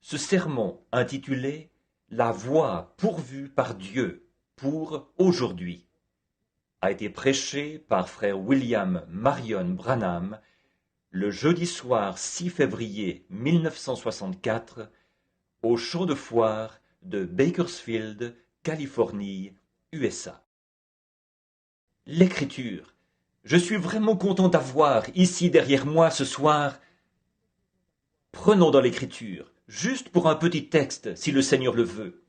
Ce sermon intitulé « La voie pourvue par Dieu pour aujourd'hui » a été prêché par frère William Marion Branham le jeudi soir 6 février 1964 au champ de foire de Bakersfield, Californie, USA. L'Écriture. Je suis vraiment content d'avoir ici derrière moi ce soir. Prenons dans l'Écriture, juste pour un petit texte, si le Seigneur le veut.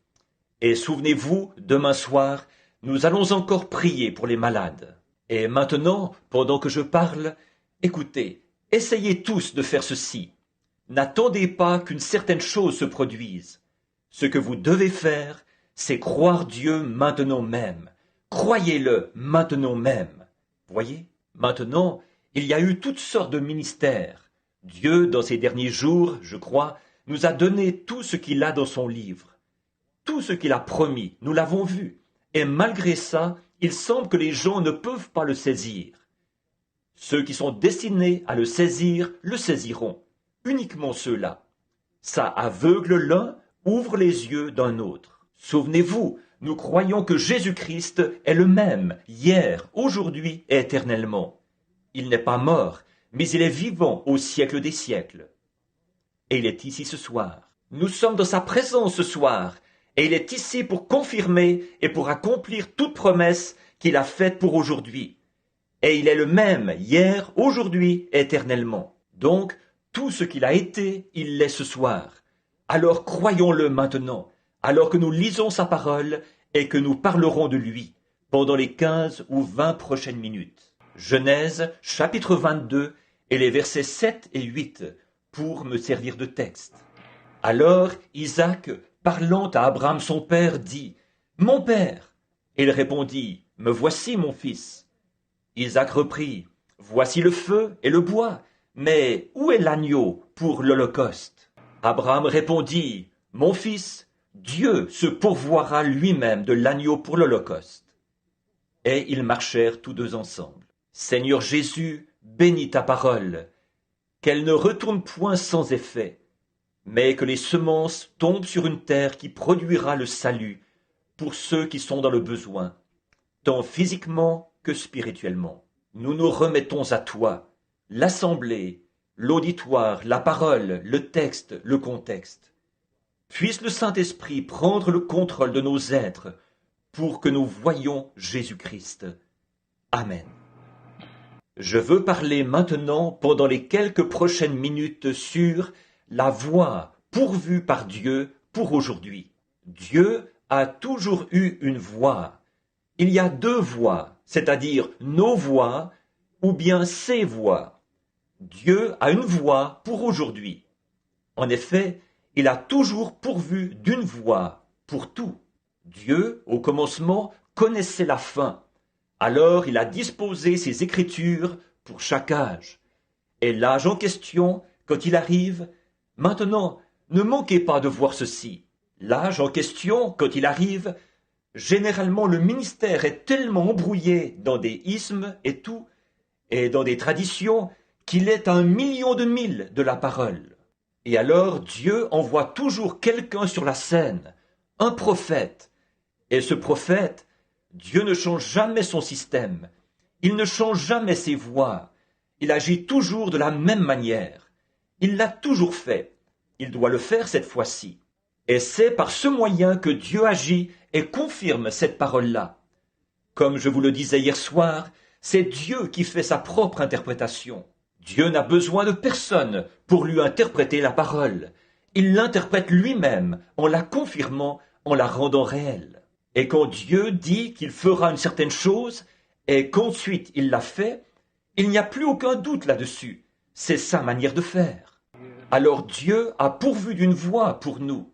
Et souvenez-vous, demain soir, nous allons encore prier pour les malades. Et maintenant, pendant que je parle, écoutez, essayez tous de faire ceci. N'attendez pas qu'une certaine chose se produise. Ce que vous devez faire, c'est croire Dieu maintenant même. Croyez-le maintenant même. Voyez, maintenant, il y a eu toutes sortes de ministères. Dieu, dans ces derniers jours, je crois, nous a donné tout ce qu'il a dans son livre. Tout ce qu'il a promis, nous l'avons vu. Et malgré ça, il semble que les gens ne peuvent pas le saisir. Ceux qui sont destinés à le saisiront. Uniquement ceux-là. Ça aveugle l'un, ouvre les yeux d'un autre. Souvenez-vous, nous croyons que Jésus-Christ est le même, hier, aujourd'hui et éternellement. Il n'est pas mort, mais il est vivant au siècle des siècles. Et il est ici ce soir. Nous sommes dans sa présence ce soir, et il est ici pour confirmer et pour accomplir toute promesse qu'il a faite pour aujourd'hui. Et il est le même, hier, aujourd'hui et éternellement. Donc, tout ce qu'il a été, il l'est ce soir. Alors croyons-le maintenant, alors que nous lisons sa parole et que nous parlerons de lui pendant les 15 ou 20 prochaines minutes. Genèse, chapitre 22, et les versets 7 et 8, pour me servir de texte. Alors Isaac, parlant à Abraham son père, dit « Mon père !» Et il répondit « Me voici, mon fils. » Isaac reprit « Voici le feu et le bois, mais où est l'agneau pour l'holocauste ?» Abraham répondit « Mon fils, Dieu se pourvoira lui-même de l'agneau pour l'holocauste. » Et ils marchèrent tous deux ensemble. Seigneur Jésus, bénis ta parole, qu'elle ne retourne point sans effet, mais que les semences tombent sur une terre qui produira le salut pour ceux qui sont dans le besoin, tant physiquement que spirituellement. Nous nous remettons à toi, l'assemblée, l'auditoire, la parole, le texte, le contexte. Puisse le Saint-Esprit prendre le contrôle de nos êtres pour que nous voyions Jésus-Christ. Amen. Je veux parler maintenant, pendant les quelques prochaines minutes, sur la voie pourvue par Dieu pour aujourd'hui. Dieu a toujours eu une voie. Il y a deux voies, c'est-à-dire nos voies ou bien ses voies. Dieu a une voie pour aujourd'hui. En effet, il a toujours pourvu d'une voie pour tout. Dieu, au commencement, connaissait la fin. Alors il a disposé ses Écritures pour chaque âge. Et l'âge en question, quand il arrive, maintenant, ne manquez pas de voir ceci. L'âge en question, quand il arrive, généralement le ministère est tellement embrouillé dans des ismes et tout, et dans des traditions, qu'il est à 1 million de milles de la parole. Et alors Dieu envoie toujours quelqu'un sur la scène, un prophète. Et ce prophète, Dieu ne change jamais son système, il ne change jamais ses voies, il agit toujours de la même manière. Il l'a toujours fait, il doit le faire cette fois-ci. Et c'est par ce moyen que Dieu agit et confirme cette parole-là. Comme je vous le disais hier soir, c'est Dieu qui fait sa propre interprétation. Dieu n'a besoin de personne pour lui interpréter la parole. Il l'interprète lui-même en la confirmant, en la rendant réelle. Et quand Dieu dit qu'il fera une certaine chose et qu'ensuite il l'a fait, il n'y a plus aucun doute là-dessus. C'est sa manière de faire. Alors Dieu a pourvu d'une voie pour nous.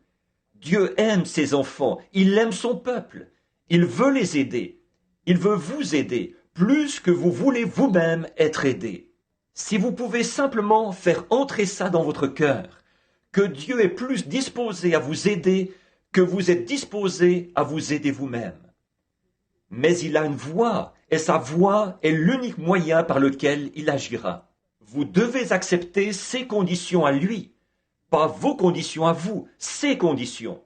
Dieu aime ses enfants, il aime son peuple. Il veut les aider. Il veut vous aider plus que vous voulez vous-même être aidé. Si vous pouvez simplement faire entrer ça dans votre cœur, que Dieu est plus disposé à vous aider que vous êtes disposé à vous aider vous-même. Mais il a une voie, et sa voie est l'unique moyen par lequel il agira. Vous devez accepter ses conditions à lui. Pas vos conditions à vous, ses conditions.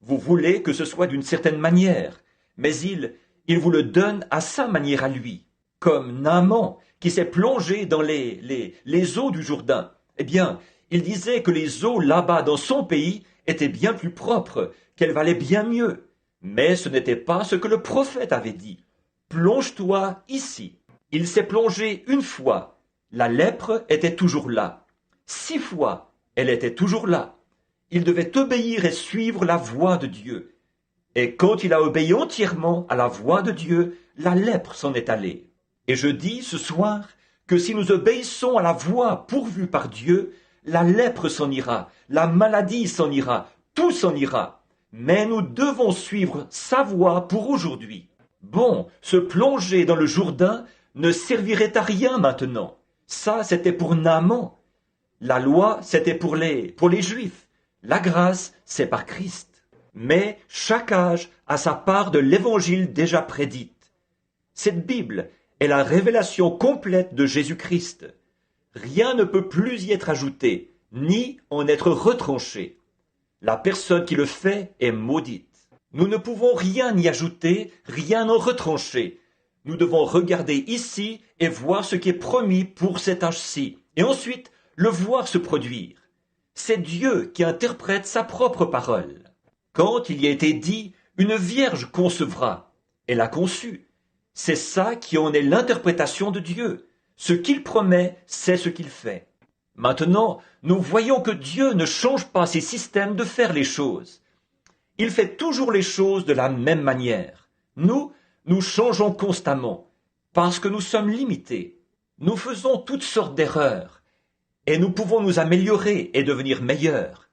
Vous voulez que ce soit d'une certaine manière, mais il vous le donne à sa manière à lui. Comme Naaman, qui s'est plongé dans les eaux du Jourdain. Eh bien, il disait que les eaux là-bas dans son pays étaient bien plus propres, qu'elles valaient bien mieux. Mais ce n'était pas ce que le prophète avait dit. Plonge-toi ici. Il s'est plongé une fois. La lèpre était toujours là. 6 fois, elle était toujours là. Il devait obéir et suivre la voie de Dieu. Et quand il a obéi entièrement à la voix de Dieu, la lèpre s'en est allée. Et je dis ce soir que si nous obéissons à la voix pourvue par Dieu, la lèpre s'en ira, la maladie s'en ira, tout s'en ira. Mais nous devons suivre sa voie pour aujourd'hui. Bon, se plonger dans le Jourdain ne servirait à rien maintenant. Ça, c'était pour Naaman. La loi, c'était pour les Juifs. La grâce, c'est par Christ. Mais chaque âge a sa part de l'évangile déjà prédite. Cette Bible est la révélation complète de Jésus-Christ. Rien ne peut plus y être ajouté, ni en être retranché. La personne qui le fait est maudite. Nous ne pouvons rien y ajouter, rien en retrancher. Nous devons regarder ici et voir ce qui est promis pour cet âge-ci, et ensuite le voir se produire. C'est Dieu qui interprète sa propre parole. Quand il y a été dit « une vierge concevra », elle a conçu. C'est ça qui en est l'interprétation de Dieu. Ce qu'il promet, c'est ce qu'il fait. Maintenant, nous voyons que Dieu ne change pas ses systèmes de faire les choses. Il fait toujours les choses de la même manière. Nous changeons constamment, parce que nous sommes limités. Nous faisons toutes sortes d'erreurs, et nous pouvons nous améliorer et devenir meilleurs.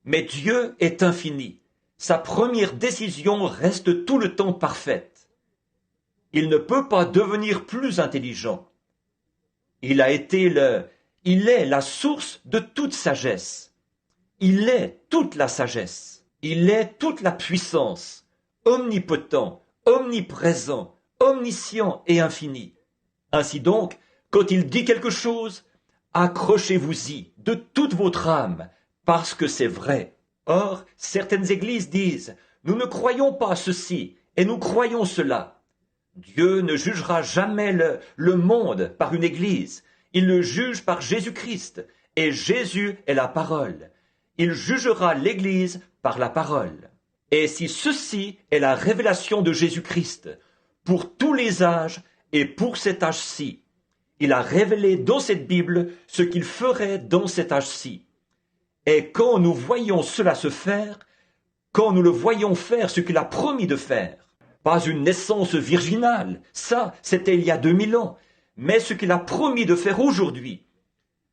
Mais Dieu est infini. Sa première décision reste tout le temps parfaite. Il ne peut pas devenir plus intelligent. Il est la source de toute sagesse. Il est toute la sagesse. Il est toute la puissance, omnipotent, omniprésent, omniscient et infini. Ainsi donc, quand il dit quelque chose, accrochez-vous-y de toute votre âme, parce que c'est vrai. Or, certaines églises disent, nous ne croyons pas ceci, et nous croyons cela. Dieu ne jugera jamais le monde par une église, il le juge par Jésus-Christ, et Jésus est la parole. Il jugera l'église par la parole. Et si ceci est la révélation de Jésus-Christ, pour tous les âges et pour cet âge-ci, il a révélé dans cette Bible ce qu'il ferait dans cet âge-ci. Et quand nous voyons cela se faire, quand nous le voyons faire ce qu'il a promis de faire, pas une naissance virginale, ça c'était il y a 2000 ans, mais ce qu'il a promis de faire aujourd'hui,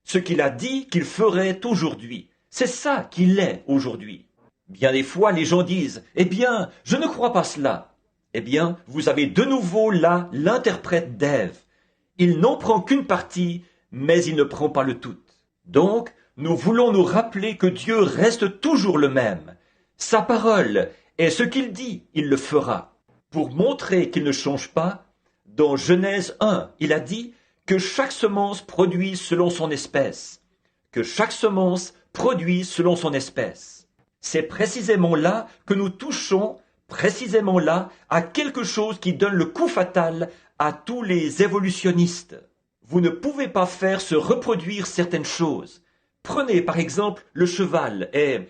ce qu'il a dit qu'il ferait aujourd'hui, c'est ça qu'il est aujourd'hui. Bien des fois les gens disent, eh bien, je ne crois pas cela. Eh bien, vous avez de nouveau là l'interprète d'Ève. Il n'en prend qu'une partie, mais il ne prend pas le tout. Donc, nous voulons nous rappeler que Dieu reste toujours le même. Sa parole est ce qu'il dit, il le fera. Pour montrer qu'il ne change pas, dans Genèse 1, il a dit que chaque semence produit selon son espèce. Que chaque semence produit selon son espèce. C'est précisément là que nous touchons, précisément là, à quelque chose qui donne le coup fatal à tous les évolutionnistes. Vous ne pouvez pas faire se reproduire certaines choses. Prenez par exemple le cheval et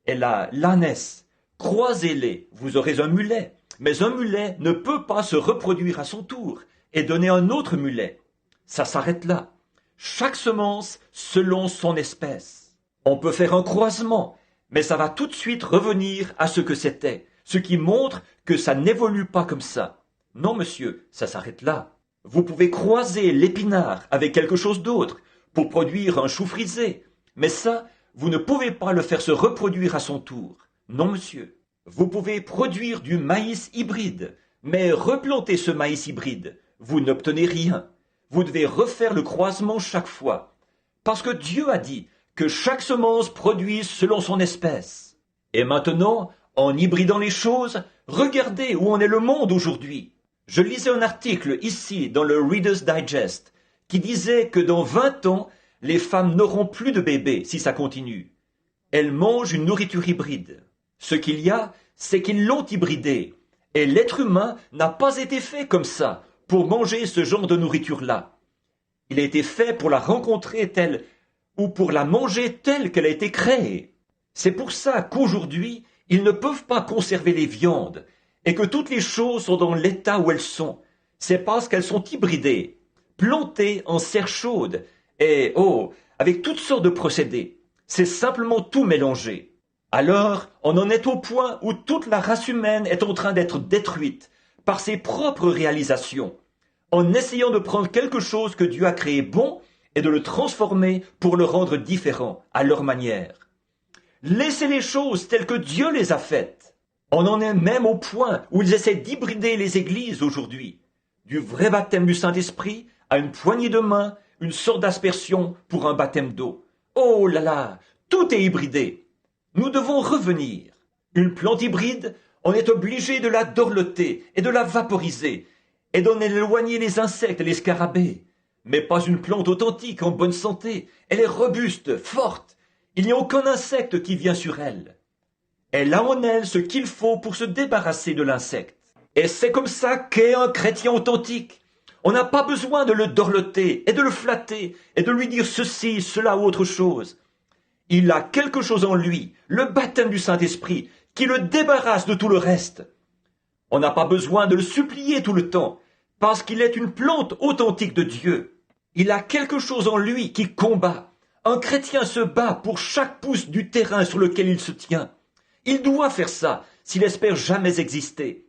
l'ânesse. Croisez-les, vous aurez un mulet. Mais un mulet ne peut pas se reproduire à son tour et donner un autre mulet. Ça s'arrête là. Chaque semence selon son espèce. On peut faire un croisement, mais ça va tout de suite revenir à ce que c'était, ce qui montre que ça n'évolue pas comme ça. Non, monsieur, ça s'arrête là. Vous pouvez croiser l'épinard avec quelque chose d'autre pour produire un chou frisé, mais ça, vous ne pouvez pas le faire se reproduire à son tour. Non, monsieur. Vous pouvez produire du maïs hybride, mais replanter ce maïs hybride, vous n'obtenez rien. Vous devez refaire le croisement chaque fois, parce que Dieu a dit que chaque semence produise selon son espèce. Et maintenant, en hybridant les choses, regardez où en est le monde aujourd'hui. Je lisais un article ici dans le Reader's Digest qui disait que dans 20 ans, les femmes n'auront plus de bébés si ça continue. Elles mangent une nourriture hybride. Ce qu'il y a, c'est qu'ils l'ont hybridée. Et l'être humain n'a pas été fait comme ça, pour manger ce genre de nourriture-là. Il a été fait pour la rencontrer telle, ou pour la manger telle qu'elle a été créée. C'est pour ça qu'aujourd'hui, ils ne peuvent pas conserver les viandes, et que toutes les choses sont dans l'état où elles sont. C'est parce qu'elles sont hybridées, plantées en serre chaude, et, avec toutes sortes de procédés. C'est simplement tout mélangé. Alors, on en est au point où toute la race humaine est en train d'être détruite par ses propres réalisations, en essayant de prendre quelque chose que Dieu a créé bon et de le transformer pour le rendre différent, à leur manière. Laissez les choses telles que Dieu les a faites. On en est même au point où ils essaient d'hybrider les églises aujourd'hui. Du vrai baptême du Saint-Esprit à une poignée de main, une sorte d'aspersion pour un baptême d'eau. Oh là là, tout est hybridé. Nous devons revenir. Une plante hybride, on est obligé de la dorloter et de la vaporiser et d'en éloigner les insectes et les scarabées. Mais pas une plante authentique, en bonne santé. Elle est robuste, forte. Il n'y a aucun insecte qui vient sur elle. Elle a en elle ce qu'il faut pour se débarrasser de l'insecte. Et c'est comme ça qu'est un chrétien authentique. On n'a pas besoin de le dorloter et de le flatter et de lui dire ceci, cela ou autre chose. Il a quelque chose en lui, le baptême du Saint-Esprit, qui le débarrasse de tout le reste. On n'a pas besoin de le supplier tout le temps, parce qu'il est une plante authentique de Dieu. Il a quelque chose en lui qui combat. Un chrétien se bat pour chaque pouce du terrain sur lequel il se tient. Il doit faire ça s'il espère jamais exister.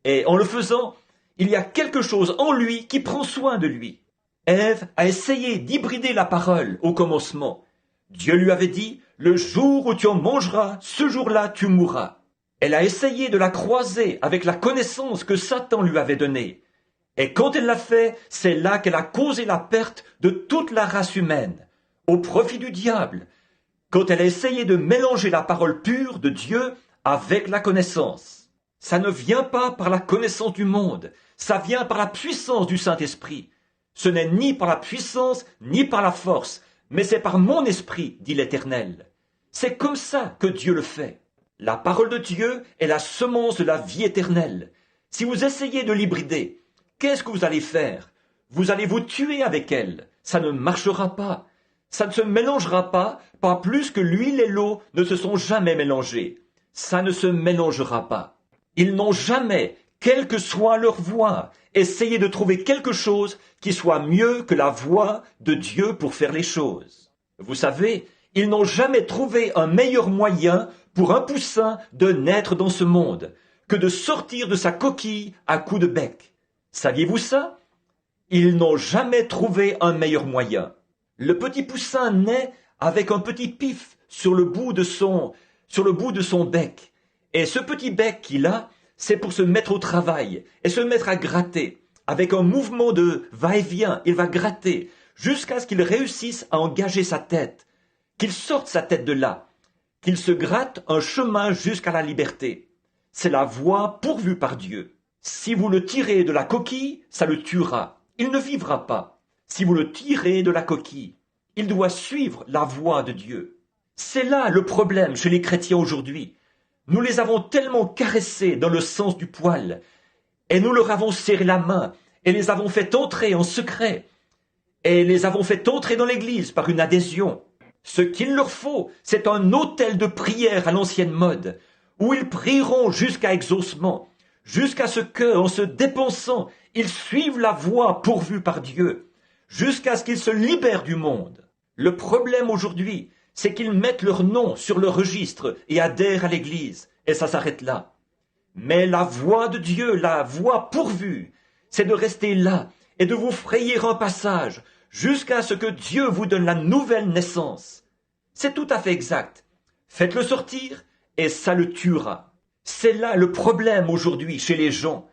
Et en le faisant, il y a quelque chose en lui qui prend soin de lui. Ève a essayé d'hybrider la parole au commencement. Dieu lui avait dit, « Le jour où tu en mangeras, ce jour-là tu mourras. » Elle a essayé de la croiser avec la connaissance que Satan lui avait donnée. Et quand elle l'a fait, c'est là qu'elle a causé la perte de toute la race humaine, au profit du diable, quand elle a essayé de mélanger la parole pure de Dieu avec la connaissance. Ça ne vient pas par la connaissance du monde, ça vient par la puissance du Saint-Esprit. Ce n'est ni par la puissance, ni par la force, mais c'est par mon esprit, dit l'Éternel. C'est comme ça que Dieu le fait. La parole de Dieu est la semence de la vie éternelle. Si vous essayez de l'hybrider, qu'est-ce que vous allez faire? Vous allez vous tuer avec elle. Ça ne marchera pas. Ça ne se mélangera pas plus que l'huile et l'eau ne se sont jamais mélangés. Ça ne se mélangera pas. Ils n'ont jamais, quelle que soit leur voie, essayé de trouver quelque chose qui soit mieux que la voie de Dieu pour faire les choses. Vous savez, ils n'ont jamais trouvé un meilleur moyen pour un poussin de naître dans ce monde que de sortir de sa coquille à coups de bec. Saviez-vous ça? Ils n'ont jamais trouvé un meilleur moyen. Le petit poussin naît avec un petit pif sur le bout de son bec. Et ce petit bec qu'il a, c'est pour se mettre au travail et se mettre à gratter. Avec un mouvement de va-et-vient, il va gratter jusqu'à ce qu'il réussisse à engager sa tête, qu'il sorte sa tête de là, qu'il se gratte un chemin jusqu'à la liberté. C'est la voie pourvue par Dieu. Si vous le tirez de la coquille, ça le tuera. Il ne vivra pas. Si vous le tirez de la coquille, il doit suivre la voie de Dieu. C'est là le problème chez les chrétiens aujourd'hui. Nous les avons tellement caressés dans le sens du poil, et nous leur avons serré la main, et les avons fait entrer en secret, et les avons fait entrer dans l'église par une adhésion. Ce qu'il leur faut, c'est un autel de prière à l'ancienne mode, où ils prieront jusqu'à exaucement, jusqu'à ce que, en se dépensant, ils suivent la voie pourvue par Dieu, jusqu'à ce qu'ils se libèrent du monde. Le problème aujourd'hui, c'est qu'ils mettent leur nom sur le registre et adhèrent à l'église, et ça s'arrête là. Mais la voie de Dieu, la voie pourvue, c'est de rester là et de vous frayer un passage jusqu'à ce que Dieu vous donne la nouvelle naissance. C'est tout à fait exact. Faites-le sortir et ça le tuera. C'est là le problème aujourd'hui chez les gens.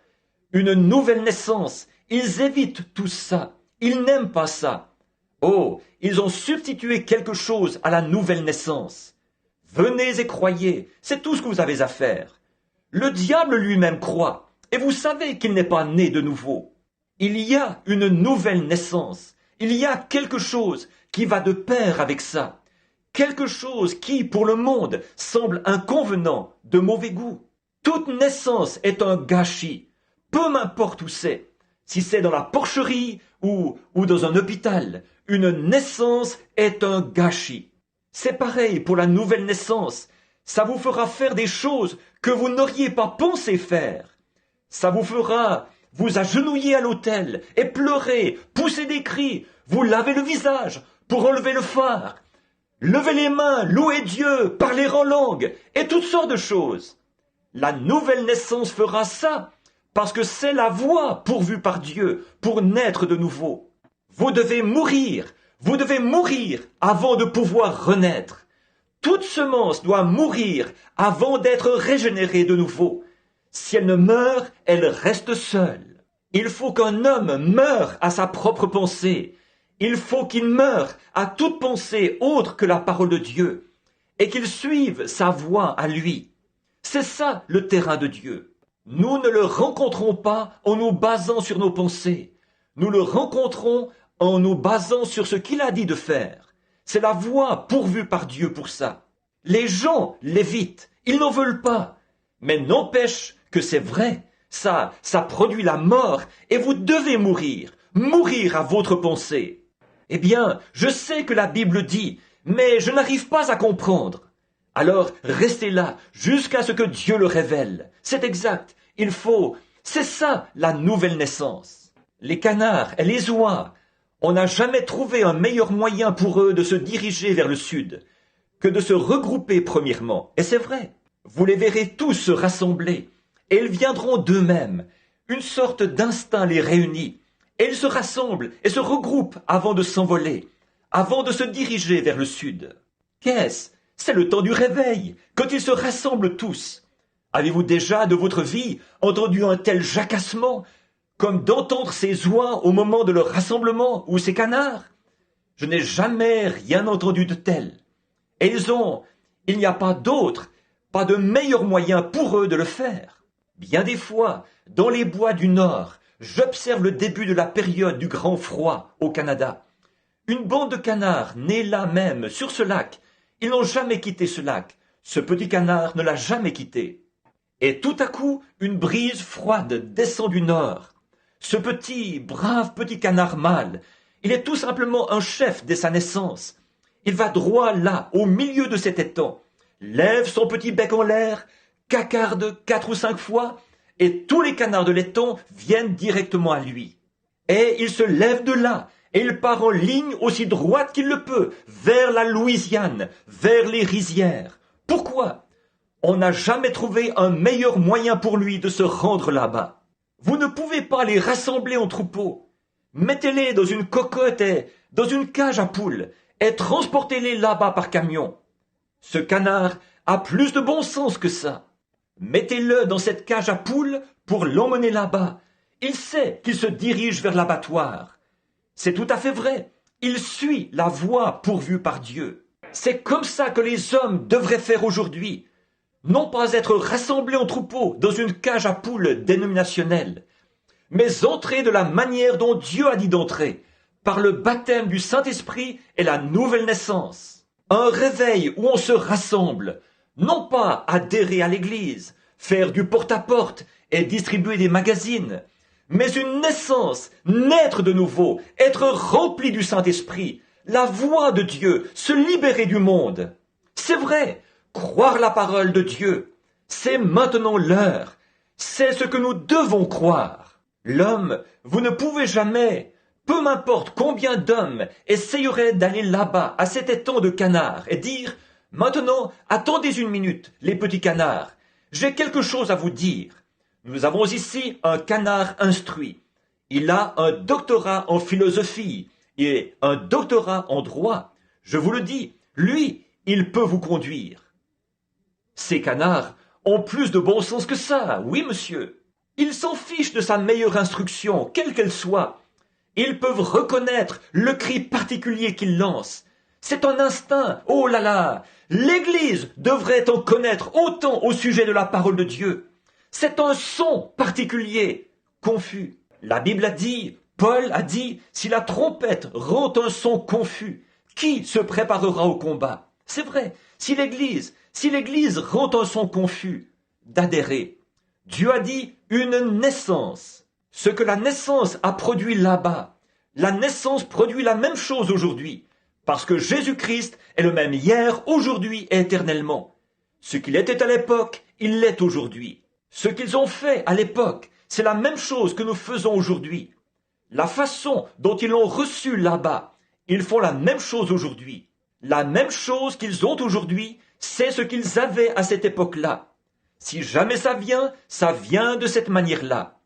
Une nouvelle naissance, ils évitent tout ça. Ils n'aiment pas ça. Oh, ils ont substitué quelque chose à la nouvelle naissance. Venez et croyez, c'est tout ce que vous avez à faire. Le diable lui-même croit, et vous savez qu'il n'est pas né de nouveau. Il y a une nouvelle naissance, il y a quelque chose qui va de pair avec ça. Quelque chose qui, pour le monde, semble inconvenant, de mauvais goût. Toute naissance est un gâchis, peu m'importe où c'est. Si c'est dans la porcherie ou dans un hôpital, une naissance est un gâchis. C'est pareil pour la nouvelle naissance. Ça vous fera faire des choses que vous n'auriez pas pensé faire. Ça vous fera vous agenouiller à l'autel et pleurer, pousser des cris, vous laver le visage pour enlever le fard, lever les mains, louer Dieu, parler en langue et toutes sortes de choses. La nouvelle naissance fera ça parce que c'est la voie pourvue par Dieu pour naître de nouveau. Vous devez mourir avant de pouvoir renaître. Toute semence doit mourir avant d'être régénérée de nouveau. Si elle ne meurt, elle reste seule. Il faut qu'un homme meure à sa propre pensée. Il faut qu'il meure à toute pensée autre que la parole de Dieu et qu'il suive sa voie à lui. C'est ça le terrain de Dieu. Nous ne le rencontrons pas en nous basant sur nos pensées. Nous le rencontrons en nous basant sur ce qu'il a dit de faire. C'est la voie pourvue par Dieu pour ça. Les gens l'évitent, ils n'en veulent pas. Mais n'empêche que c'est vrai, ça produit la mort et vous devez mourir à votre pensée. Eh bien, je sais que la Bible dit, mais je n'arrive pas à comprendre. Alors, restez là jusqu'à ce que Dieu le révèle. C'est exact, c'est ça la nouvelle naissance. Les canards et les oies, on n'a jamais trouvé un meilleur moyen pour eux de se diriger vers le sud que de se regrouper premièrement. Et c'est vrai, vous les verrez tous se rassembler, et ils viendront d'eux-mêmes. Une sorte d'instinct les réunit, et ils se rassemblent et se regroupent avant de s'envoler, avant de se diriger vers le sud. Qu'est-ce? C'est le temps du réveil, quand ils se rassemblent tous. Avez-vous déjà, de votre vie, entendu un tel jacassement, comme d'entendre ces oies au moment de leur rassemblement, ou ces canards? Je n'ai jamais rien entendu de tel. Et il n'y a pas d'autre, pas de meilleur moyen pour eux de le faire. Bien des fois, dans les bois du Nord, j'observe le début de la période du grand froid au Canada. Une bande de canards nés là même, sur ce lac. Ils n'ont jamais quitté ce lac. Ce petit canard ne l'a jamais quitté. Et tout à coup, une brise froide descend du nord. Ce brave petit canard mâle, il est tout simplement un chef dès sa naissance. Il va droit là, au milieu de cet étang, lève son petit bec en l'air, cacarde 4 ou 5 fois, et tous les canards de l'étang viennent directement à lui. Et il se lève de là, et il part en ligne aussi droite qu'il le peut, vers la Louisiane, vers les rizières. Pourquoi? On n'a jamais trouvé un meilleur moyen pour lui de se rendre là-bas. Vous ne pouvez pas les rassembler en troupeau. Mettez-les dans une cocotte et dans une cage à poules, et transportez-les là-bas par camion. Ce canard a plus de bon sens que ça. Mettez-le dans cette cage à poules pour l'emmener là-bas. Il sait qu'il se dirige vers l'abattoir. C'est tout à fait vrai. Il suit la voie pourvue par Dieu. C'est comme ça que les hommes devraient faire aujourd'hui. Non pas être rassemblés en troupeau dans une cage à poules dénominationnelle, mais entrer de la manière dont Dieu a dit d'entrer, par le baptême du Saint-Esprit et la nouvelle naissance. Un réveil où on se rassemble, non pas adhérer à l'église, faire du porte-à-porte et distribuer des magazines, mais une naissance, naître de nouveau, être rempli du Saint-Esprit, la voix de Dieu, se libérer du monde. C'est vrai, croire la parole de Dieu, c'est maintenant l'heure, c'est ce que nous devons croire. L'homme, vous ne pouvez jamais, peu m'importe combien d'hommes essayeraient d'aller là-bas, à cet étang de canards, et dire « Maintenant, attendez une minute, les petits canards, j'ai quelque chose à vous dire. Nous avons ici un canard instruit. Il a un doctorat en philosophie et un doctorat en droit. Je vous le dis, lui, il peut vous conduire. » Ces canards ont plus de bon sens que ça, oui monsieur. Ils s'en fichent de sa meilleure instruction, quelle qu'elle soit. Ils peuvent reconnaître le cri particulier qu'il lance. C'est un instinct, oh là là. L'Église devrait en connaître autant au sujet de la parole de Dieu. C'est un son particulier, confus. La Bible a dit, Paul a dit, si la trompette rend un son confus, Qui se préparera au combat? C'est vrai, si l'Église rend un son confus d'adhérer, Dieu a dit une naissance. Ce que la naissance a produit là-bas, la naissance produit la même chose aujourd'hui, parce que Jésus-Christ est le même hier, aujourd'hui et éternellement. Ce qu'il était à l'époque, il l'est aujourd'hui. Ce qu'ils ont fait à l'époque, c'est la même chose que nous faisons aujourd'hui. La façon dont ils l'ont reçu là-bas, ils font la même chose aujourd'hui. La même chose qu'ils ont aujourd'hui, c'est ce qu'ils avaient à cette époque-là. Si jamais ça vient de cette manière-là.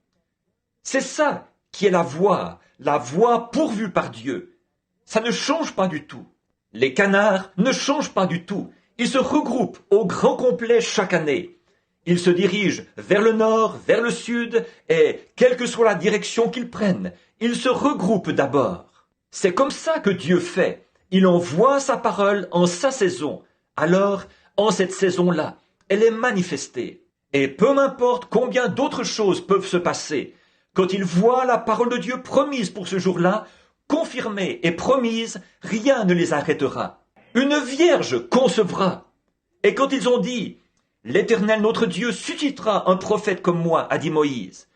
C'est ça qui est la voie pourvue par Dieu. Ça ne change pas du tout. Les canards ne changent pas du tout. Ils se regroupent au grand complet chaque année. Ils se dirigent vers le nord, vers le sud, et quelle que soit la direction qu'ils prennent, ils se regroupent d'abord. C'est comme ça que Dieu fait. Il envoie sa parole en sa saison. Alors, en cette saison-là, elle est manifestée. Et peu m'importe combien d'autres choses peuvent se passer, quand ils voient la parole de Dieu promise pour ce jour-là, confirmée et promise, rien ne les arrêtera. Une vierge concevra. Et quand ils ont dit « L'Éternel notre Dieu suscitera un prophète comme moi », a dit Moïse.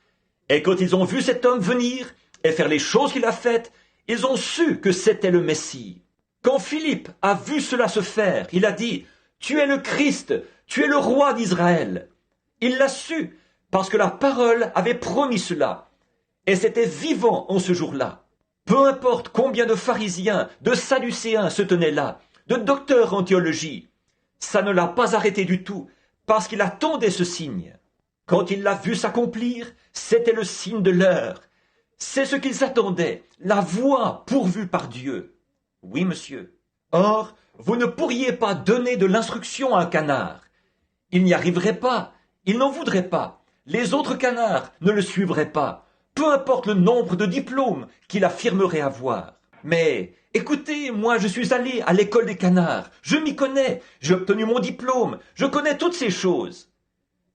Et quand ils ont vu cet homme venir et faire les choses qu'il a faites, ils ont su que c'était le Messie. Quand Philippe a vu cela se faire, il a dit « Tu es le Christ, tu es le roi d'Israël ». Il l'a su parce que la parole avait promis cela. Et c'était vivant en ce jour-là. Peu importe combien de pharisiens, de sadducéens se tenaient là, de docteurs en théologie, ça ne l'a pas arrêté du tout, parce qu'il attendait ce signe. Quand il l'a vu s'accomplir, c'était le signe de l'heure. C'est ce qu'ils attendaient, la voie pourvue par Dieu. Oui, monsieur. Or, vous ne pourriez pas donner de l'instruction à un canard. Il n'y arriverait pas, il n'en voudrait pas. Les autres canards ne le suivraient pas, peu importe le nombre de diplômes qu'il affirmerait avoir. Mais, écoutez, moi je suis allé à l'école des canards, je m'y connais, j'ai obtenu mon diplôme, je connais toutes ces choses.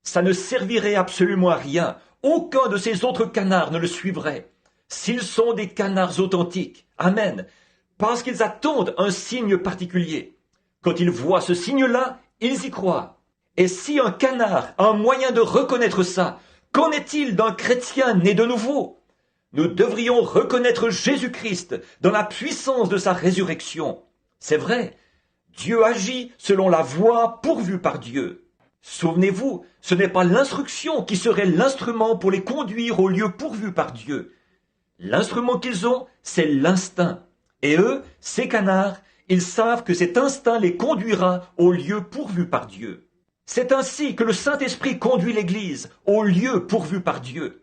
Ça ne servirait absolument à rien, aucun de ces autres canards ne le suivrait. S'ils sont des canards authentiques, amen, parce qu'ils attendent un signe particulier. Quand ils voient ce signe-là, ils y croient. Et si un canard a un moyen de reconnaître ça, qu'en est-il d'un chrétien né de nouveau? Nous devrions reconnaître Jésus-Christ dans la puissance de sa résurrection. C'est vrai, Dieu agit selon la voie pourvue par Dieu. Souvenez-vous, ce n'est pas l'instruction qui serait l'instrument pour les conduire au lieu pourvu par Dieu. L'instrument qu'ils ont, c'est l'instinct. Et eux, ces canards, ils savent que cet instinct les conduira au lieu pourvu par Dieu. C'est ainsi que le Saint-Esprit conduit l'Église au lieu pourvu par Dieu.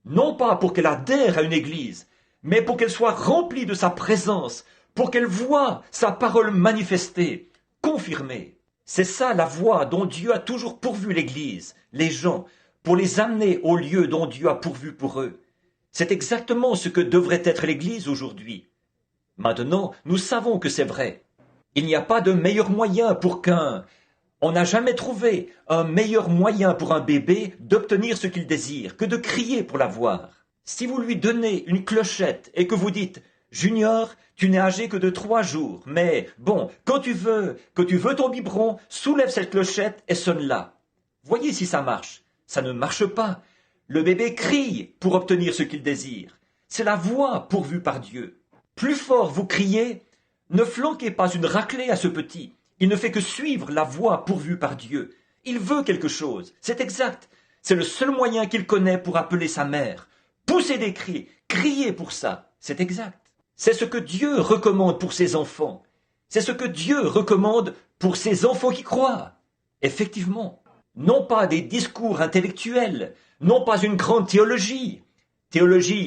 Non pas pour qu'elle adhère à une Église, mais pour qu'elle soit remplie de sa présence, pour qu'elle voie sa parole manifestée, confirmée. C'est ça la voie dont Dieu a toujours pourvu l'Église, les gens, pour les amener au lieu dont Dieu a pourvu pour eux. C'est exactement ce que devrait être l'Église aujourd'hui. Maintenant, nous savons que c'est vrai. Il n'y a pas de meilleur moyen pour On n'a jamais trouvé un meilleur moyen pour un bébé d'obtenir ce qu'il désire que de crier pour l'avoir. Si vous lui donnez une clochette et que vous dites « Junior, tu n'es âgé que de 3 jours, mais bon, quand tu veux ton biberon, soulève cette clochette et sonne-la. » Voyez si ça marche. Ça ne marche pas. Le bébé crie pour obtenir ce qu'il désire. C'est la voie pourvue par Dieu. Plus fort vous criez, ne flanquez pas une raclée à ce petit. Il ne fait que suivre la voie pourvue par Dieu. Il veut quelque chose, c'est exact. C'est le seul moyen qu'il connaît pour appeler sa mère. Poussez des cris, criez pour ça, c'est exact. C'est ce que Dieu recommande pour ses enfants. C'est ce que Dieu recommande pour ses enfants qui croient. Effectivement, non pas des discours intellectuels, non pas une grande théologie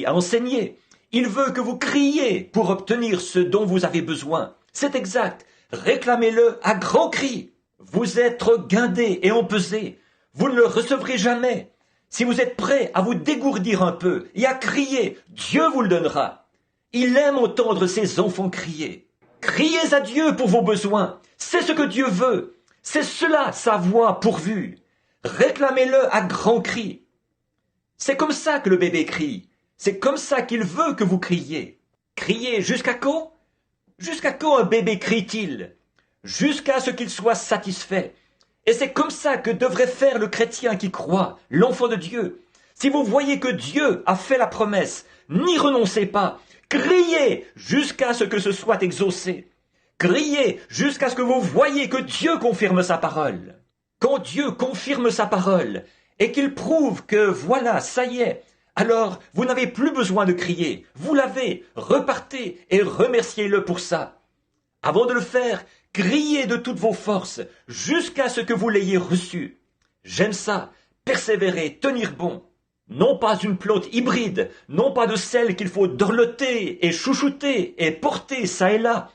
à enseigner. Il veut que vous criez pour obtenir ce dont vous avez besoin. C'est exact. Réclamez-le à grands cris. Vous êtes guindés et empesés. Vous ne le recevrez jamais. Si vous êtes prêts à vous dégourdir un peu et à crier, Dieu vous le donnera. Il aime entendre ses enfants crier. Criez à Dieu pour vos besoins. C'est ce que Dieu veut. C'est cela sa voie pourvue. Réclamez-le à grands cris. C'est comme ça que le bébé crie. C'est comme ça qu'il veut que vous criez. Criez jusqu'à quand? Jusqu'à quand un bébé crie-t-il? Jusqu'à ce qu'il soit satisfait. Et c'est comme ça que devrait faire le chrétien qui croit, l'enfant de Dieu. Si vous voyez que Dieu a fait la promesse, n'y renoncez pas. Criez jusqu'à ce que ce soit exaucé. Criez jusqu'à ce que vous voyez que Dieu confirme sa parole. Quand Dieu confirme sa parole et qu'il prouve que voilà, ça y est, alors vous n'avez plus besoin de crier. Vous l'avez, repartez et remerciez-le pour ça. Avant de le faire, criez de toutes vos forces jusqu'à ce que vous l'ayez reçu. J'aime ça, persévérer, tenir bon. Non pas une plante hybride, non pas de celle qu'il faut dorloter et chouchouter et porter ça et là.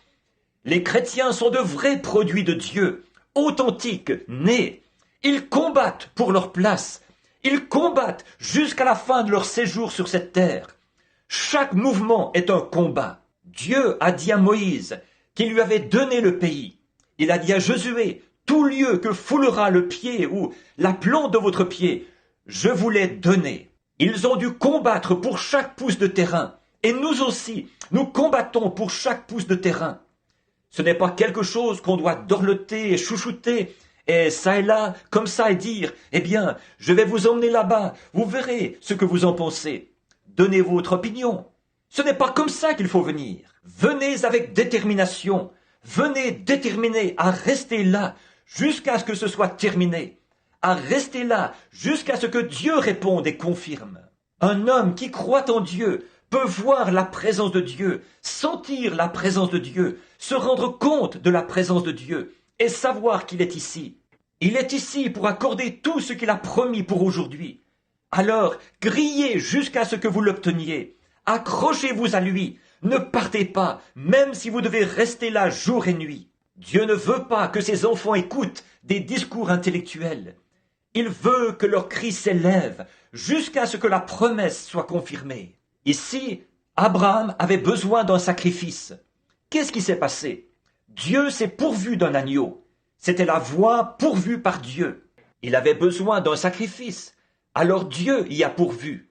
Les chrétiens sont de vrais produits de Dieu, authentiques, nés. Ils combattent pour leur place. Ils combattent jusqu'à la fin de leur séjour sur cette terre. Chaque mouvement est un combat. Dieu a dit à Moïse qu'il lui avait donné le pays. Il a dit à Josué, tout lieu que foulera le pied ou la plante de votre pied, je vous l'ai donné. Ils ont dû combattre pour chaque pouce de terrain. Et nous aussi, nous combattons pour chaque pouce de terrain. Ce n'est pas quelque chose qu'on doit dorloter et chouchouter, et ça et là, comme ça, et dire, eh bien, je vais vous emmener là-bas, vous verrez ce que vous en pensez. Donnez votre opinion. Ce n'est pas comme ça qu'il faut venir. Venez avec détermination. Venez déterminés à rester là jusqu'à ce que ce soit terminé. À rester là jusqu'à ce que Dieu réponde et confirme. Un homme qui croit en Dieu peut voir la présence de Dieu, sentir la présence de Dieu, se rendre compte de la présence de Dieu et savoir qu'il est ici. Il est ici pour accorder tout ce qu'il a promis pour aujourd'hui. Alors, criez jusqu'à ce que vous l'obteniez. Accrochez-vous à lui. Ne partez pas, même si vous devez rester là jour et nuit. Dieu ne veut pas que ses enfants écoutent des discours intellectuels. Il veut que leur cri s'élève jusqu'à ce que la promesse soit confirmée. Ici, Abraham avait besoin d'un sacrifice. Qu'est-ce qui s'est passé? Dieu s'est pourvu d'un agneau. C'était la voie pourvue par Dieu. Il avait besoin d'un sacrifice. Alors Dieu y a pourvu.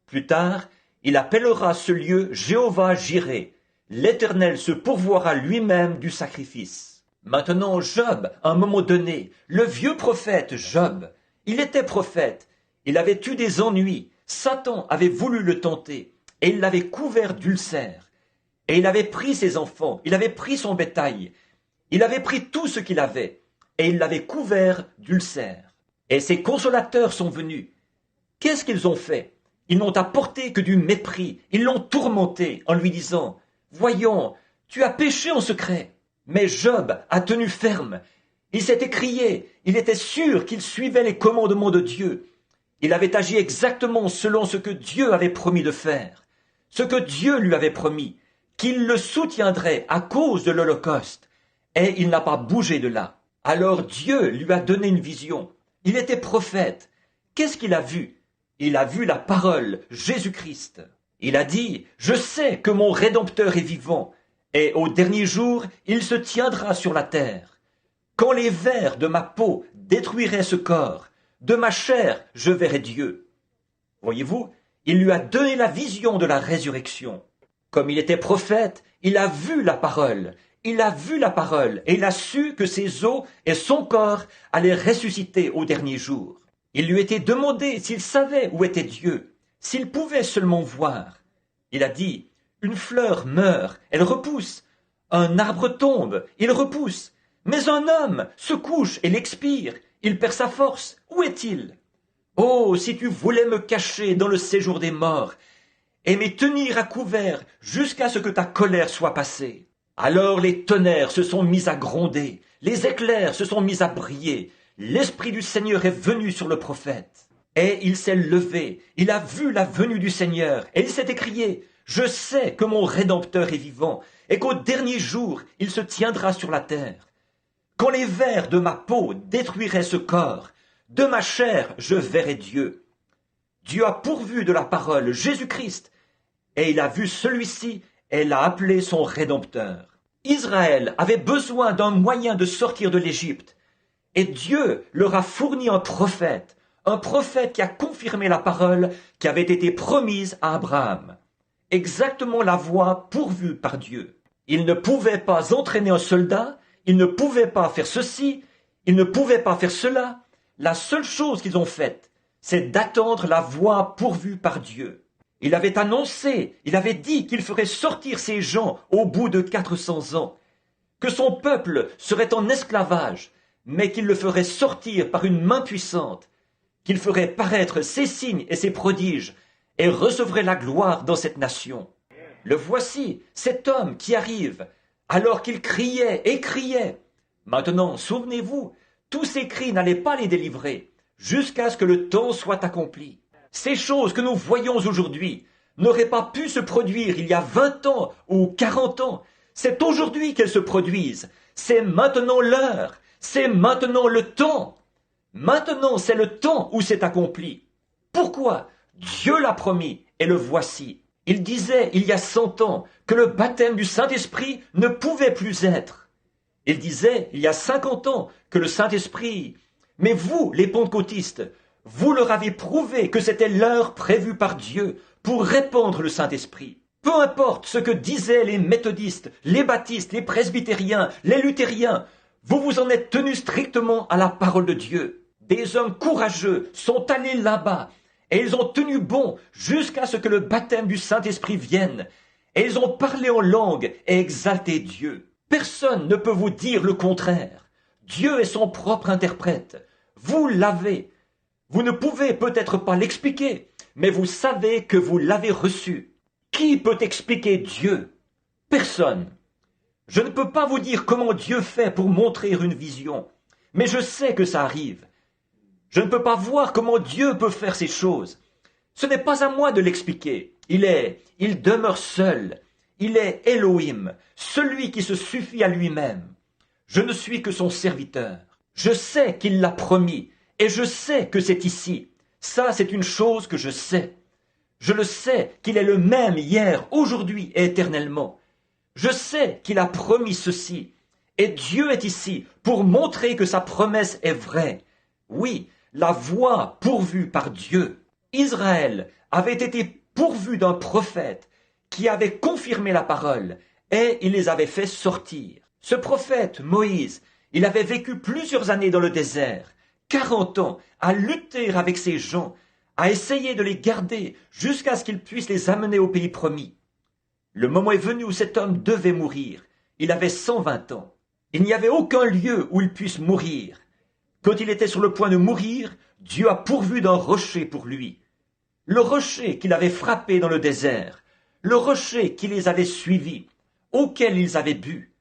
Plus tard, il appellera ce lieu Jéhovah-Jireh. L'Éternel se pourvoira lui-même du sacrifice. Maintenant, Job, à un moment donné, le vieux prophète Job, il était prophète. Il avait eu des ennuis. Satan avait voulu le tenter et il l'avait couvert d'ulcères. Et il avait pris ses enfants, il avait pris son bétail, il avait pris tout ce qu'il avait et il l'avait couvert d'ulcères. Et ses consolateurs sont venus. Qu'est-ce qu'ils ont fait? Ils n'ont apporté que du mépris. Ils l'ont tourmenté en lui disant « Voyons, tu as péché en secret. » Mais Job a tenu ferme. Il s'est écrié. Il était sûr qu'il suivait les commandements de Dieu. Il avait agi exactement selon ce que Dieu avait promis de faire. Ce que Dieu lui avait promis, qu'il le soutiendrait à cause de l'Holocauste. Et il n'a pas bougé de là. Alors Dieu lui a donné une vision. Il était prophète. Qu'est-ce qu'il a vu? Il a vu la parole, Jésus-Christ. Il a dit, « Je sais que mon Rédempteur est vivant, et au dernier jour, il se tiendra sur la terre. Quand les vers de ma peau détruiraient ce corps, de ma chair, je verrai Dieu. » Voyez-vous, il lui a donné la vision de la résurrection. Comme il était prophète, il a vu la parole. Il a vu la parole, et il a su que ses os et son corps allaient ressusciter au dernier jour. Il lui était demandé s'il savait où était Dieu, s'il pouvait seulement voir. Il a dit, « Une fleur meurt, elle repousse. Un arbre tombe, il repousse. Mais un homme se couche et l'expire, il perd sa force. Où est-il? Oh, si tu voulais me cacher dans le séjour des morts, et me tenir à couvert jusqu'à ce que ta colère soit passée. » Alors les tonnerres se sont mis à gronder, les éclairs se sont mis à briller. L'Esprit du Seigneur est venu sur le prophète. Et il s'est levé, il a vu la venue du Seigneur, et il s'est écrié, « Je sais que mon Rédempteur est vivant, et qu'au dernier jour, il se tiendra sur la terre. Quand les vers de ma peau détruiraient ce corps, de ma chair je verrai Dieu. » Dieu a pourvu de la parole Jésus-Christ, et il a vu celui-ci et l'a appelé son Rédempteur. Israël avait besoin d'un moyen de sortir de l'Égypte, et Dieu leur a fourni un prophète qui a confirmé la parole qui avait été promise à Abraham. Exactement la voie pourvue par Dieu. Ils ne pouvaient pas entraîner un soldat, ils ne pouvaient pas faire ceci, ils ne pouvaient pas faire cela. La seule chose qu'ils ont faite, c'est d'attendre la voie pourvue par Dieu. Il avait annoncé, il avait dit qu'il ferait sortir ces gens au bout de 400 ans, que son peuple serait en esclavage, mais qu'il le ferait sortir par une main puissante, qu'il ferait paraître ses signes et ses prodiges, et recevrait la gloire dans cette nation. Le voici, cet homme qui arrive, alors qu'il criait et criait. Maintenant, souvenez-vous, tous ces cris n'allaient pas les délivrer, jusqu'à ce que le temps soit accompli. Ces choses que nous voyons aujourd'hui n'auraient pas pu se produire il y a 20 ans ou 40 ans. C'est aujourd'hui qu'elles se produisent. C'est maintenant l'heure. C'est maintenant le temps. Maintenant, c'est le temps où c'est accompli. Pourquoi? Dieu l'a promis, et le voici. Il disait, il y a 100 ans, que le baptême du Saint-Esprit ne pouvait plus être. Il disait, il y a 50 ans, que le Saint-Esprit... Mais vous, les pentecôtistes, vous leur avez prouvé que c'était l'heure prévue par Dieu pour répandre le Saint-Esprit. Peu importe ce que disaient les méthodistes, les baptistes, les presbytériens, les luthériens, vous vous en êtes tenus strictement à la parole de Dieu. Des hommes courageux sont allés là-bas, et ils ont tenu bon jusqu'à ce que le baptême du Saint-Esprit vienne, et ils ont parlé en langue et exalté Dieu. Personne ne peut vous dire le contraire. Dieu est son propre interprète. Vous l'avez. Vous ne pouvez peut-être pas l'expliquer, mais vous savez que vous l'avez reçu. Qui peut expliquer Dieu? Personne. Je ne peux pas vous dire comment Dieu fait pour montrer une vision, mais je sais que ça arrive. Je ne peux pas voir comment Dieu peut faire ces choses. Ce n'est pas à moi de l'expliquer. Il demeure seul. Il est Elohim, celui qui se suffit à lui-même. Je ne suis que son serviteur. Je sais qu'il l'a promis, et je sais que c'est ici. Ça, c'est une chose que je sais. Je le sais qu'il est le même hier, aujourd'hui et éternellement. Je sais qu'il a promis ceci, et Dieu est ici pour montrer que sa promesse est vraie. Oui, la voie pourvue par Dieu. Israël avait été pourvu d'un prophète qui avait confirmé la parole, et il les avait fait sortir. Ce prophète, Moïse, il avait vécu plusieurs années dans le désert, 40 ans, à lutter avec ces gens, à essayer de les garder jusqu'à ce qu'ils puissent les amener au pays promis. Le moment est venu où cet homme devait mourir. Il avait 120 ans. Il n'y avait aucun lieu où il puisse mourir. Quand il était sur le point de mourir, Dieu a pourvu d'un rocher pour lui. Le rocher qu'il avait frappé dans le désert, le rocher qui les avait suivis, auquel ils avaient bu.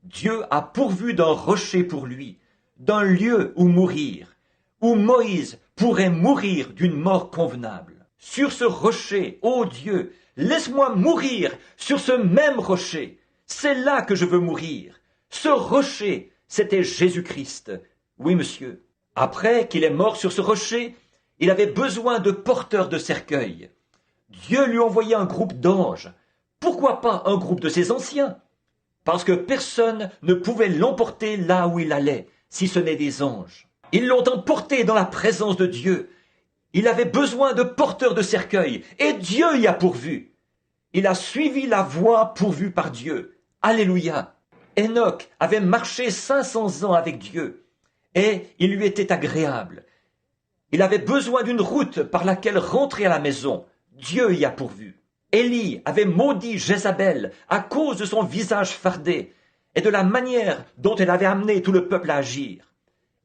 Dieu a pourvu d'un rocher pour lui, d'un lieu où mourir, où Moïse pourrait mourir d'une mort convenable. Sur ce rocher, ô Dieu, laisse-moi mourir sur ce même rocher. C'est là que je veux mourir. Ce rocher, c'était Jésus-Christ. Oui, monsieur. Après qu'il est mort sur ce rocher, il avait besoin de porteurs de cercueils. Dieu lui envoyait un groupe d'anges. Pourquoi pas un groupe de ses anciens? Parce que personne ne pouvait l'emporter là où il allait, si ce n'est des anges. Ils l'ont emporté dans la présence de Dieu. Il avait besoin de porteurs de cercueils, et Dieu y a pourvu. Il a suivi la voie pourvue par Dieu. Alléluia. Enoch avait marché 500 ans avec Dieu, et il lui était agréable. Il avait besoin d'une route par laquelle rentrer à la maison. Dieu y a pourvu. Élie avait maudit Jézabel à cause de son visage fardé et de la manière dont elle avait amené tout le peuple à agir.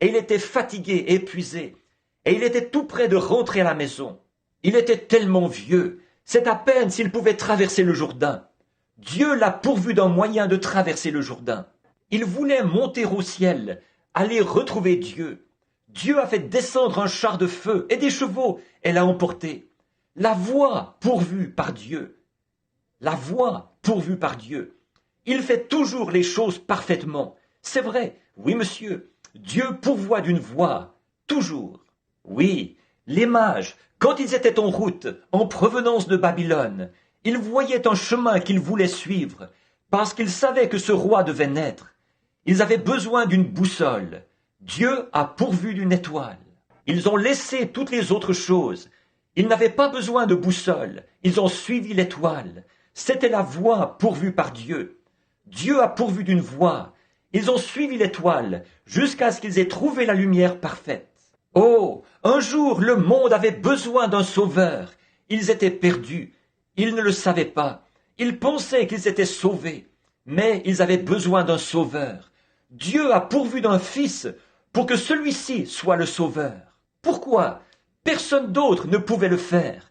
Et il était fatigué, épuisé, et il était tout près de rentrer à la maison. Il était tellement vieux, c'est à peine s'il pouvait traverser le Jourdain. Dieu l'a pourvu d'un moyen de traverser le Jourdain. Il voulait monter au ciel, aller retrouver Dieu. Dieu a fait descendre un char de feu et des chevaux et l'a emporté. La voie pourvue par Dieu. La voie pourvue par Dieu. Il fait toujours les choses parfaitement. C'est vrai, oui monsieur, Dieu pourvoit d'une voie, toujours. Oui, les mages, quand ils étaient en route, en provenance de Babylone, ils voyaient un chemin qu'ils voulaient suivre, parce qu'ils savaient que ce roi devait naître. Ils avaient besoin d'une boussole. Dieu a pourvu d'une étoile. Ils ont laissé toutes les autres choses. Ils n'avaient pas besoin de boussole. Ils ont suivi l'étoile. C'était la voie pourvue par Dieu. Dieu a pourvu d'une voie. Ils ont suivi l'étoile jusqu'à ce qu'ils aient trouvé la lumière parfaite. Oh, un jour le monde avait besoin d'un sauveur. Ils étaient perdus. Ils ne le savaient pas. Ils pensaient qu'ils étaient sauvés. Mais ils avaient besoin d'un sauveur. Dieu a pourvu d'un fils pour que celui-ci soit le sauveur. Pourquoi? Personne d'autre ne pouvait le faire.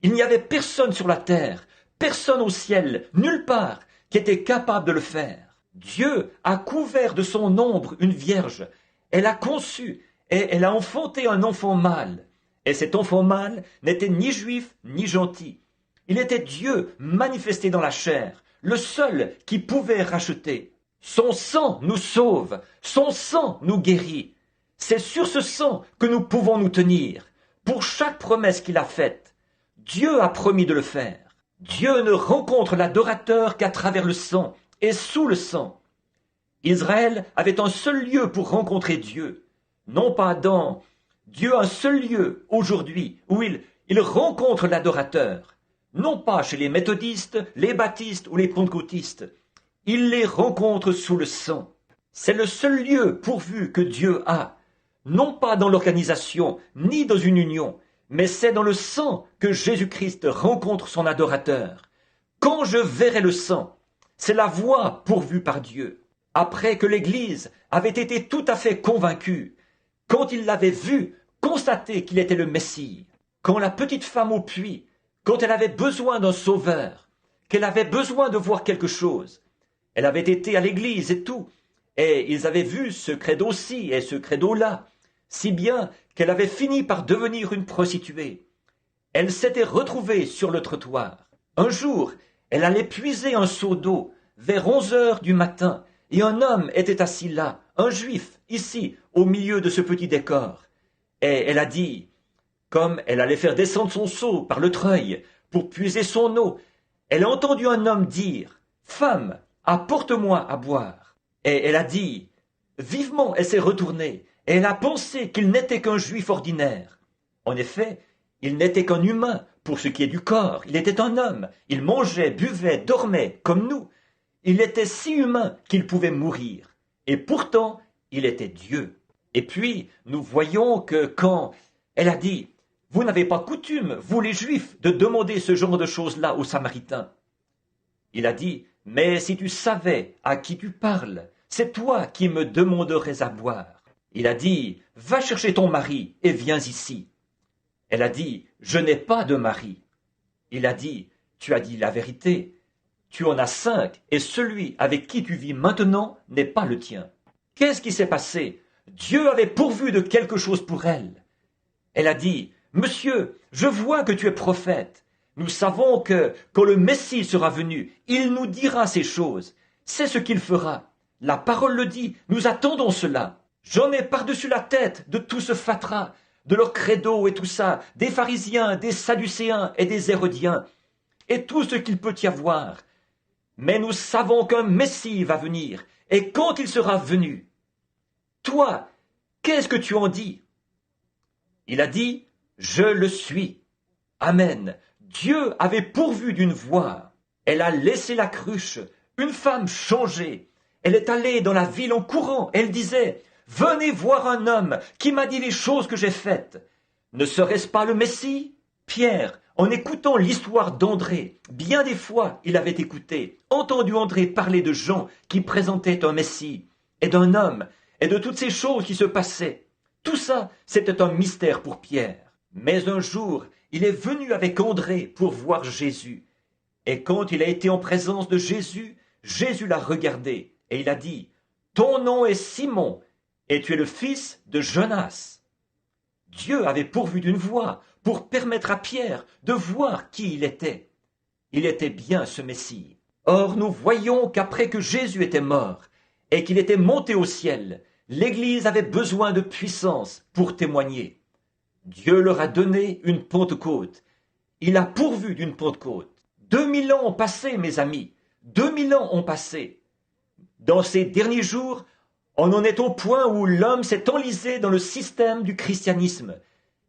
Il n'y avait personne sur la terre, personne au ciel, nulle part, qui était capable de le faire. Dieu a couvert de son ombre une vierge. Elle a conçu et elle a enfanté un enfant mâle. Et cet enfant mâle n'était ni juif ni gentil. Il était Dieu manifesté dans la chair, le seul qui pouvait racheter. Son sang nous sauve, son sang nous guérit. C'est sur ce sang que nous pouvons nous tenir, pour chaque promesse qu'il a faite. Dieu a promis de le faire. Dieu ne rencontre l'adorateur qu'à travers le sang et sous le sang. Israël avait un seul lieu pour rencontrer Dieu, non pas Adam. Dieu a un seul lieu aujourd'hui où il rencontre l'adorateur, non pas chez les méthodistes, les baptistes ou les pentecôtistes. Il les rencontre sous le sang. C'est le seul lieu pourvu que Dieu a, non pas dans l'organisation, ni dans une union, mais c'est dans le sang que Jésus-Christ rencontre son adorateur. Quand je verrai le sang, c'est la voie pourvue par Dieu. Après que l'Église avait été tout à fait convaincue, quand il l'avait vu, constaté qu'il était le Messie, quand la petite femme au puits, quand elle avait besoin d'un sauveur, qu'elle avait besoin de voir quelque chose, elle avait été à l'église et tout, et ils avaient vu ce credo-ci et ce credo-là, si bien qu'elle avait fini par devenir une prostituée. Elle s'était retrouvée sur le trottoir. Un jour, elle allait puiser un seau d'eau vers 11 heures du matin, et un homme était assis là, un juif, ici, au milieu de ce petit décor. Et elle a dit, comme elle allait faire descendre son seau par le treuil pour puiser son eau, elle a entendu un homme dire, « Femme, apporte-moi à boire. » Et elle a dit, vivement elle s'est retournée, et elle a pensé qu'il n'était qu'un juif ordinaire. En effet, il n'était qu'un humain pour ce qui est du corps, il était un homme, il mangeait, buvait, dormait, comme nous. Il était si humain qu'il pouvait mourir, et pourtant il était Dieu. Et puis, nous voyons que quand elle a dit, « Vous n'avez pas coutume, vous les Juifs, de demander ce genre de choses-là aux Samaritains. » Il a dit, « Mais si tu savais à qui tu parles, c'est toi qui me demanderais à boire. » Il a dit, « Va chercher ton mari et viens ici. » Elle a dit, « Je n'ai pas de mari. » Il a dit, « Tu as dit la vérité. Tu en as 5, et celui avec qui tu vis maintenant n'est pas le tien. » Qu'est-ce qui s'est passé? Dieu avait pourvu de quelque chose pour elle. Elle a dit, « Monsieur, je vois que tu es prophète. Nous savons que, quand le Messie sera venu, il nous dira ces choses. C'est ce qu'il fera. La parole le dit, nous attendons cela. J'en ai par-dessus la tête de tout ce fatras, de leur credo et tout ça, des pharisiens, des sadducéens et des hérodiens, et tout ce qu'il peut y avoir. Mais nous savons qu'un Messie va venir, et quand il sera venu, toi, qu'est-ce que tu en dis? » Il a dit, « Je le suis. » Amen. Dieu avait pourvu d'une voie. Elle a laissé la cruche, une femme changée. Elle est allée dans la ville en courant. Elle disait, « Venez voir un homme qui m'a dit les choses que j'ai faites. Ne serait-ce pas le Messie ?» Pierre, en écoutant l'histoire d'André, bien des fois il avait écouté, entendu André parler de Jean qui présentait un Messie, et d'un homme, et de toutes ces choses qui se passaient. Tout ça, c'était un mystère pour Pierre. Mais un jour, il est venu avec André pour voir Jésus. Et quand il a été en présence de Jésus, Jésus l'a regardé, et il a dit, « Ton nom est Simon, et tu es le fils de Jonas. » Dieu avait pourvu d'une voie pour permettre à Pierre de voir qui il était. Il était bien ce Messie. Or, nous voyons qu'après que Jésus était mort et qu'il était monté au ciel, l'Église avait besoin de puissance pour témoigner. Dieu leur a donné une Pentecôte. Il a pourvu d'une Pentecôte. 2000 ans ont passé, mes amis. 2000 ans ont passé. Dans ces derniers jours, on en est au point où l'homme s'est enlisé dans le système du christianisme.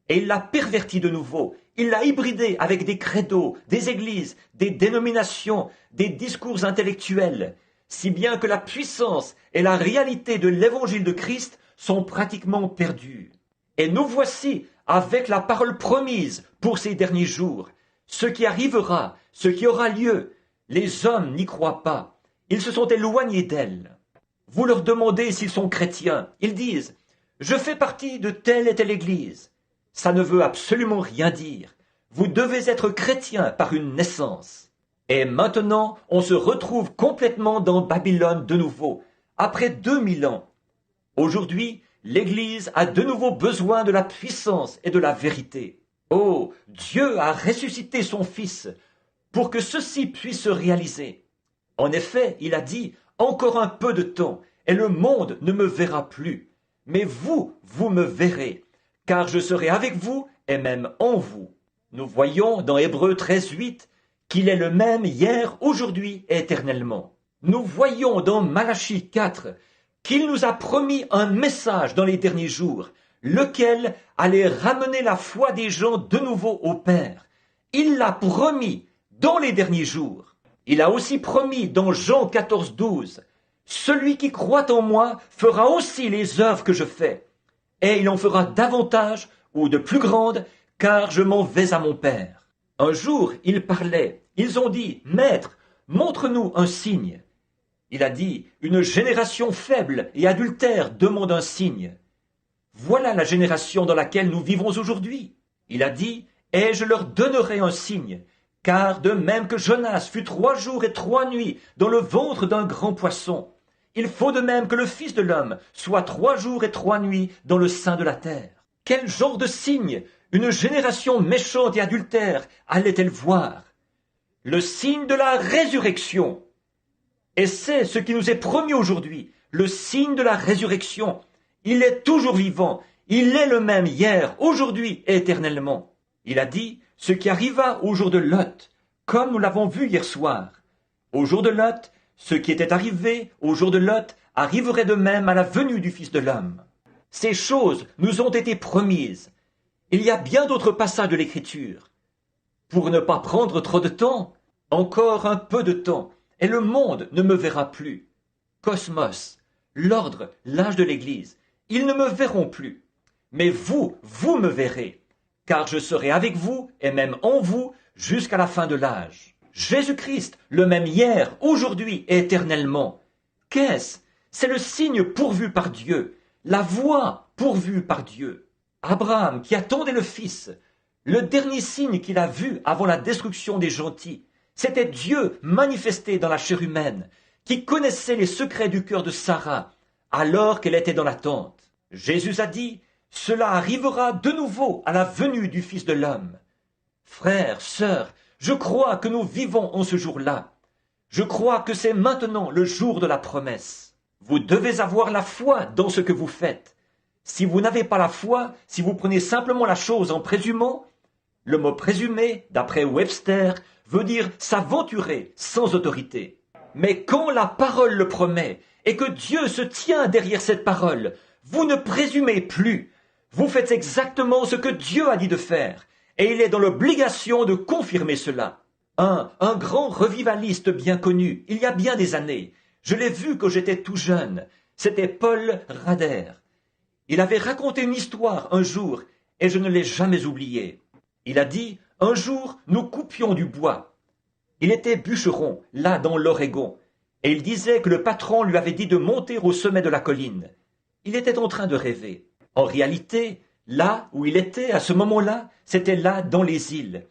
Et il l'a perverti de nouveau. Il l'a hybridé avec des credos, des églises, des dénominations, des discours intellectuels. si bien que la puissance et la réalité de l'évangile de Christ sont pratiquement perdues. Et nous voici avec la parole promise pour ces derniers jours. Ce qui arrivera, ce qui aura lieu, les hommes n'y croient pas. Ils se sont éloignés d'elle. Vous leur demandez s'ils sont chrétiens. Ils disent « Je fais partie de telle et telle église ». Ça ne veut absolument rien dire. Vous devez être chrétien par une naissance. Et maintenant, on se retrouve complètement dans Babylone de nouveau, après 2000 ans. Aujourd'hui, l'Église a de nouveau besoin de la puissance et de la vérité. Oh, Dieu a ressuscité son Fils pour que ceci puisse se réaliser. En effet, il a dit, encore un peu de temps, et le monde ne me verra plus. Mais vous, vous me verrez, car je serai avec vous et même en vous. Nous voyons dans Hébreux 13:8 qu'il est le même hier, aujourd'hui et éternellement. Nous voyons dans Malachie 4 qu'il nous a promis un message dans les derniers jours, lequel allait ramener la foi des gens de nouveau au Père. Il l'a promis dans les derniers jours. Il a aussi promis dans Jean 14:12, « Celui qui croit en moi fera aussi les œuvres que je fais, et il en fera davantage ou de plus grandes, car je m'en vais à mon Père. » Un jour, ils parlaient, ils ont dit, « Maître, montre-nous un signe. » Il a dit, « Une génération faible et adultère demande un signe. » Voilà la génération dans laquelle nous vivons aujourd'hui. Il a dit, « Et je leur donnerai un signe, car de même que Jonas fut 3 jours et 3 nuits dans le ventre d'un grand poisson, il faut de même que le Fils de l'homme soit 3 jours et 3 nuits dans le sein de la terre. » Quel genre de signe une génération méchante et adultère allait-elle voir? Le signe de la résurrection. Et c'est ce qui nous est promis aujourd'hui, le signe de la résurrection. Il est toujours vivant, il est le même hier, aujourd'hui et éternellement. Il a dit ce qui arriva au jour de Lot, comme nous l'avons vu hier soir. Au jour de Lot, ce qui était arrivé au jour de Lot arriverait de même à la venue du Fils de l'homme. Ces choses nous ont été promises. Il y a bien d'autres passages de l'Écriture. Pour ne pas prendre trop de temps, encore un peu de temps, et le monde ne me verra plus. Cosmos, l'ordre, l'âge de l'Église, ils ne me verront plus. Mais vous, vous me verrez, car je serai avec vous et même en vous jusqu'à la fin de l'âge. Jésus-Christ, le même hier, aujourd'hui et éternellement. Qu'est-ce? C'est le signe pourvu par Dieu, la voie pourvue par Dieu. Abraham, qui attendait le Fils, le dernier signe qu'il a vu avant la destruction des gentils, c'était Dieu manifesté dans la chair humaine, qui connaissait les secrets du cœur de Sarah, alors qu'elle était dans l'attente. Jésus a dit, « Cela arrivera de nouveau à la venue du Fils de l'homme. » Frères, sœurs, je crois que nous vivons en ce jour-là. Je crois que c'est maintenant le jour de la promesse. Vous devez avoir la foi dans ce que vous faites. Si vous n'avez pas la foi, si vous prenez simplement la chose en présumant, le mot présumer, d'après Webster, veut dire s'aventurer sans autorité. Mais quand la parole le promet et que Dieu se tient derrière cette parole, vous ne présumez plus. Vous faites exactement ce que Dieu a dit de faire et il est dans l'obligation de confirmer cela. Un grand revivaliste bien connu, il y a bien des années, je l'ai vu quand j'étais tout jeune, c'était Paul Rader. Il avait raconté une histoire un jour et je ne l'ai jamais oubliée. Il a dit, un jour nous coupions du bois. Il était bûcheron, là dans l'Oregon, et il disait que le patron lui avait dit de monter au sommet de la colline. Il était en train de rêver. En réalité, là où il était à ce moment-là, c'était là dans les îles.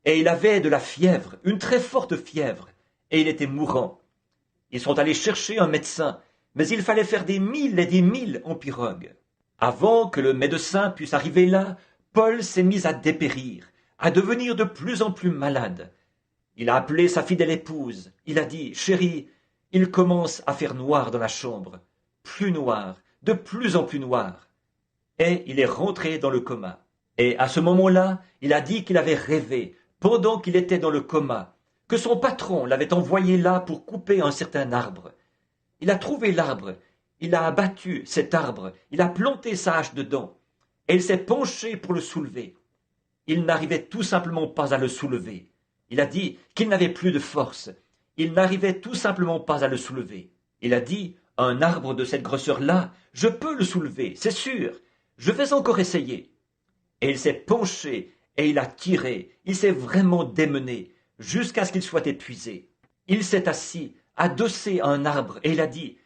Et il avait de la fièvre, une très forte fièvre, et il était mourant. Ils sont allés chercher un médecin, mais il fallait faire des milles et des milles en pirogue. Avant que le médecin puisse arriver là, Paul s'est mis à dépérir, à devenir de plus en plus malade. Il a appelé sa fidèle épouse. Il a dit, « Chérie, il commence à faire noir dans la chambre. Plus noir, de plus en plus noir. » Et il est rentré dans le coma. Et à ce moment-là, il a dit qu'il avait rêvé, pendant qu'il était dans le coma, que son patron l'avait envoyé là pour couper un certain arbre. Il a trouvé l'arbre, il a abattu cet arbre, il a planté sa hache dedans, et il s'est penché pour le soulever. Il n'arrivait tout simplement pas à le soulever. Il a dit qu'il n'avait plus de force. il n'arrivait tout simplement pas à le soulever. Il a dit, un arbre de cette grosseur-là, je peux le soulever, c'est sûr, je vais encore essayer. Et il s'est penché, et il a tiré, il s'est vraiment démené, jusqu'à ce qu'il soit épuisé. Il s'est assis, adossé à un arbre, et il a dit,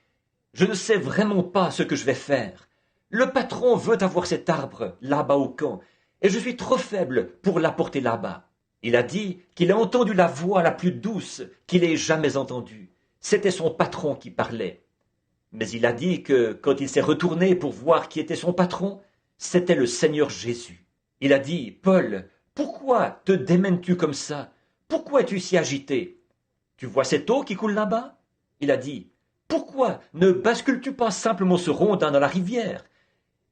je ne sais vraiment pas ce que je vais faire. Le patron veut avoir cet arbre, là-bas au camp, et je suis trop faible pour l'apporter là-bas. Il a dit qu'il a entendu la voix la plus douce qu'il ait jamais entendue. C'était son patron qui parlait. Mais il a dit que, quand il s'est retourné pour voir qui était son patron, c'était le Seigneur Jésus. Il a dit, Paul, pourquoi te démènes-tu comme ça? Pourquoi es-tu si agité? Tu vois cette eau qui coule là-bas? Il a dit, pourquoi ne bascules-tu pas simplement ce rondin dans la rivière?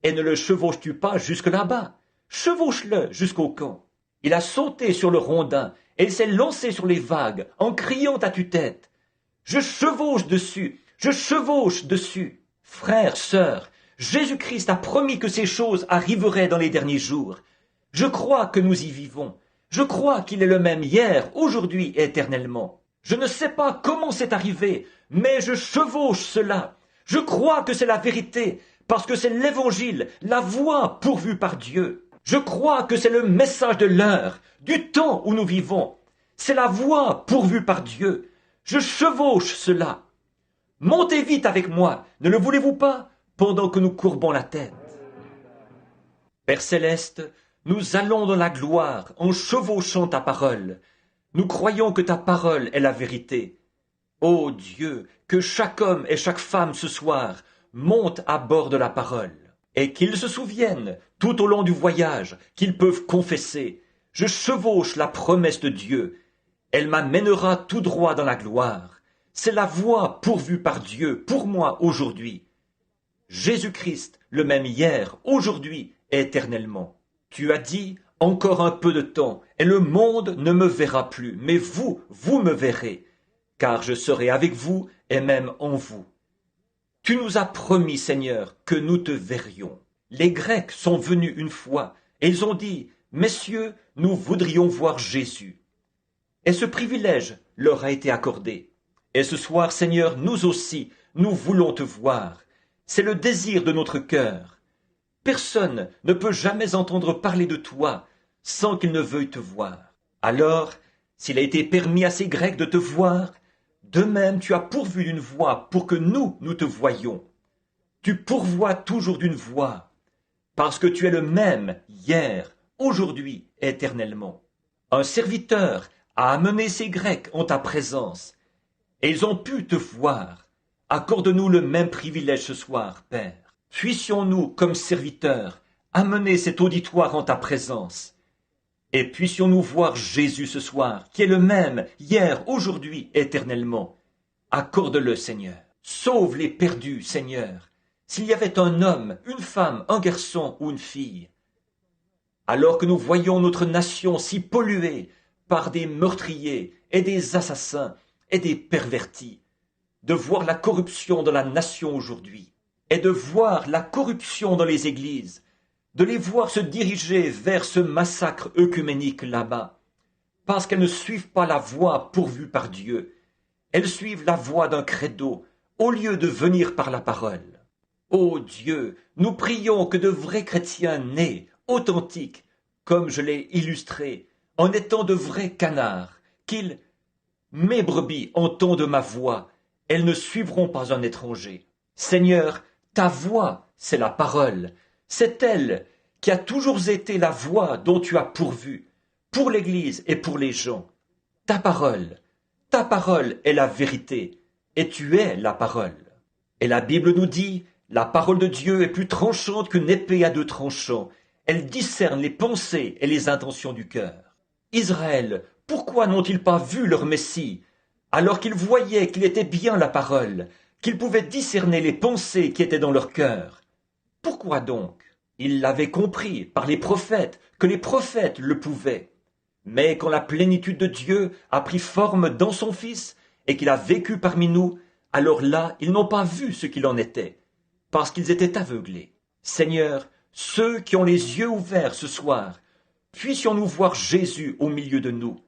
Et ne le chevauches-tu pas jusque là-bas? Chevauche-le jusqu'au camp. Il a sauté sur le rondin et il s'est lancé sur les vagues en criant à tue-tête. Je chevauche dessus, je chevauche dessus. Frères, sœurs, Jésus-Christ a promis que ces choses arriveraient dans les derniers jours. Je crois que nous y vivons. Je crois qu'il est le même hier, aujourd'hui et éternellement. Je ne sais pas comment c'est arrivé, mais je chevauche cela. Je crois que c'est la vérité, parce que c'est l'évangile, la voie pourvue par Dieu. Je crois que c'est le message de l'heure, du temps où nous vivons. C'est la voie pourvue par Dieu. Je chevauche cela. Montez vite avec moi, ne le voulez-vous pas, pendant que nous courbons la tête. Père céleste, nous allons dans la gloire en chevauchant ta parole. Nous croyons que ta parole est la vérité. Ô Dieu, que chaque homme et chaque femme ce soir monte à bord de la parole, et qu'ils se souviennent, tout au long du voyage, qu'ils peuvent confesser « Je chevauche la promesse de Dieu, elle m'amènera tout droit dans la gloire. C'est la voie pourvue par Dieu pour moi aujourd'hui. Jésus-Christ, le même hier, aujourd'hui et éternellement. Tu as dit « Encore un peu de temps, et le monde ne me verra plus, mais vous, vous me verrez, car je serai avec vous et même en vous. » Tu nous as promis, Seigneur, que nous te verrions. Les Grecs sont venus une fois, et ils ont dit « Messieurs, nous voudrions voir Jésus. » Et ce privilège leur a été accordé. Et ce soir, Seigneur, nous aussi, nous voulons te voir. C'est le désir de notre cœur. Personne ne peut jamais entendre parler de toi sans qu'il ne veuille te voir. Alors, s'il a été permis à ces Grecs de te voir, de même tu as pourvu d'une voie pour que nous te voyions. Tu pourvois toujours d'une voie, parce que tu es le même hier, aujourd'hui, éternellement. Un serviteur a amené ces Grecs en ta présence, et ils ont pu te voir. Accorde-nous le même privilège ce soir, Père. Puissions-nous, comme serviteurs, amener cet auditoire en ta présence, et puissions-nous voir Jésus ce soir, qui est le même hier, aujourd'hui, éternellement. Accorde-le, Seigneur. Sauve les perdus, Seigneur. S'il y avait un homme, une femme, un garçon ou une fille, alors que nous voyons notre nation si polluée par des meurtriers et des assassins et des pervertis, de voir la corruption dans la nation aujourd'hui, et de voir la corruption dans les églises, de les voir se diriger vers ce massacre œcuménique là-bas, parce qu'elles ne suivent pas la voie pourvue par Dieu, elles suivent la voie d'un credo, au lieu de venir par la parole. Ô Dieu, nous prions que de vrais chrétiens nés, authentiques, comme je l'ai illustré, en étant de vrais canards, qu'ils, mes brebis, entendent ma voix, elles ne suivront pas un étranger. Seigneur, ta voix, c'est la parole, c'est elle qui a toujours été la voie dont tu as pourvu, pour l'Église et pour les gens. Ta parole est la vérité, et tu es la parole. Et la Bible nous dit, la parole de Dieu est plus tranchante qu'une épée à deux tranchants. Elle discerne les pensées et les intentions du cœur. Israël, pourquoi n'ont-ils pas vu leur Messie, alors qu'ils voyaient qu'il était bien la parole, qu'ils pouvaient discerner les pensées qui étaient dans leur cœur? Pourquoi donc? Ils l'avaient compris par les prophètes, que les prophètes le pouvaient. Mais quand la plénitude de Dieu a pris forme dans son Fils, et qu'il a vécu parmi nous, alors là, ils n'ont pas vu ce qu'il en était, parce qu'ils étaient aveuglés. Seigneur, ceux qui ont les yeux ouverts ce soir, puissions-nous voir Jésus au milieu de nous.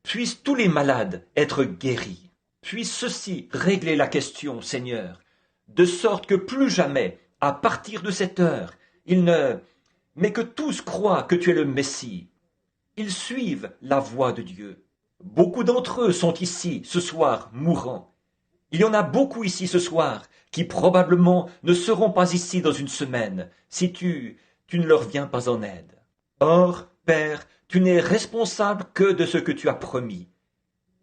Puissent tous les malades être guéris. puisse ceci régler la question, Seigneur, de sorte que plus jamais, à partir de cette heure, mais que tous croient que tu es le Messie. Ils suivent la voie de Dieu. Beaucoup d'entre eux sont ici, ce soir, mourants. Il y en a beaucoup ici ce soir qui probablement ne seront pas ici dans une semaine si tu ne leur viens pas en aide. Or, Père, tu n'es responsable que de ce que tu as promis.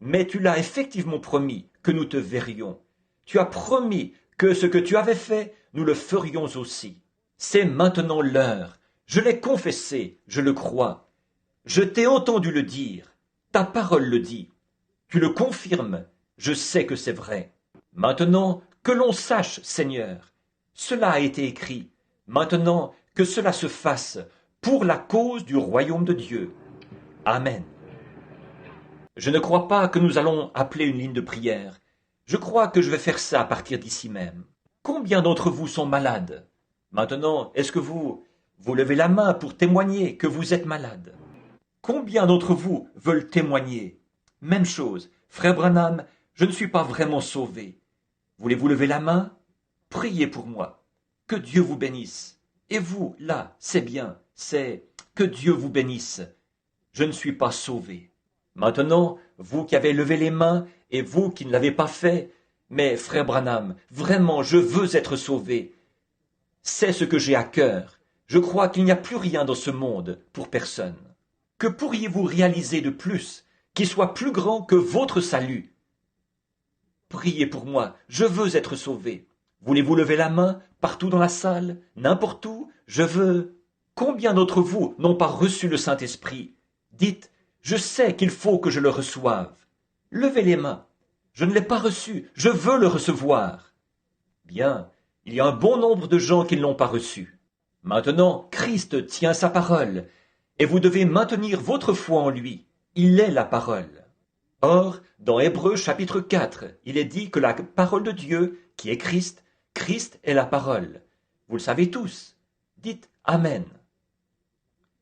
Mais tu l'as effectivement promis que nous te verrions. Tu as promis que ce que tu avais fait, nous le ferions aussi. C'est maintenant l'heure. Je l'ai confessé, je le crois. Je t'ai entendu le dire. Ta parole le dit. Tu le confirmes. Je sais que c'est vrai. Maintenant, que l'on sache, Seigneur, cela a été écrit. Maintenant, que cela se fasse pour la cause du royaume de Dieu. Amen. Je ne crois pas que nous allons appeler une ligne de prière. Je crois que je vais faire ça à partir d'ici même. Combien d'entre vous sont malades? Maintenant, est-ce que vous levez la main pour témoigner que vous êtes malade? Combien d'entre vous veulent témoigner? Même chose. Frère Branham, je ne suis pas vraiment sauvé. Voulez-vous lever la main? Priez pour moi. Que Dieu vous bénisse. Et vous, là, c'est bien, c'est que Dieu vous bénisse. Je ne suis pas sauvé. Maintenant, vous qui avez levé les mains et vous qui ne l'avez pas fait, mais frère Branham, vraiment, je veux être sauvé. C'est ce que j'ai à cœur. Je crois qu'il n'y a plus rien dans ce monde pour personne. Que pourriez-vous réaliser de plus qui soit plus grand que votre salut? Priez pour moi, je veux être sauvé. Voulez-vous lever la main partout dans la salle, n'importe où? Je veux. Combien d'entre vous n'ont pas reçu le Saint-Esprit? Dites, je sais qu'il faut que je le reçoive. Levez les mains. Je ne l'ai pas reçu, je veux le recevoir. Bien, il y a un bon nombre de gens qui ne l'ont pas reçu. Maintenant, Christ tient sa parole, et vous devez maintenir votre foi en lui. Il est la parole. Or, dans Hébreux chapitre 4, il est dit que la parole de Dieu, qui est Christ, Christ est la parole. Vous le savez tous. Dites Amen.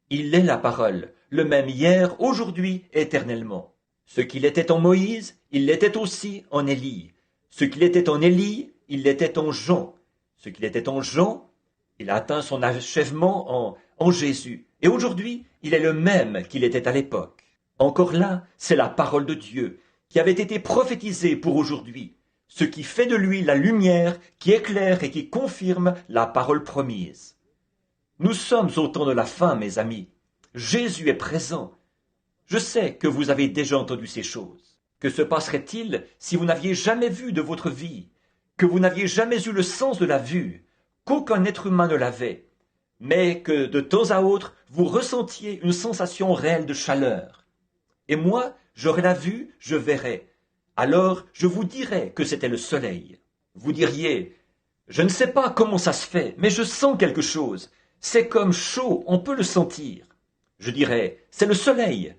Il est la parole, le même hier, aujourd'hui, éternellement. Ce qu'il était en Moïse, il l'était aussi en Élie. Ce qu'il était en Élie, il l'était en Jean. Ce qu'il était en Jean, il a atteint son achèvement en Jésus. Et aujourd'hui, il est le même qu'il était à l'époque. Encore là, c'est la parole de Dieu qui avait été prophétisée pour aujourd'hui, ce qui fait de lui la lumière qui éclaire et qui confirme la parole promise. Nous sommes au temps de la fin, mes amis. Jésus est présent. Je sais que vous avez déjà entendu ces choses. Que se passerait-il si vous n'aviez jamais vu de votre vie, que vous n'aviez jamais eu le sens de la vue, qu'aucun être humain ne l'avait, mais que de temps à autre vous ressentiez une sensation réelle de chaleur? Et moi, j'aurais la vue, je verrais. Alors, je vous dirais que c'était le soleil. Vous diriez, je ne sais pas comment ça se fait, mais je sens quelque chose. C'est comme chaud, on peut le sentir. Je dirais, c'est le soleil.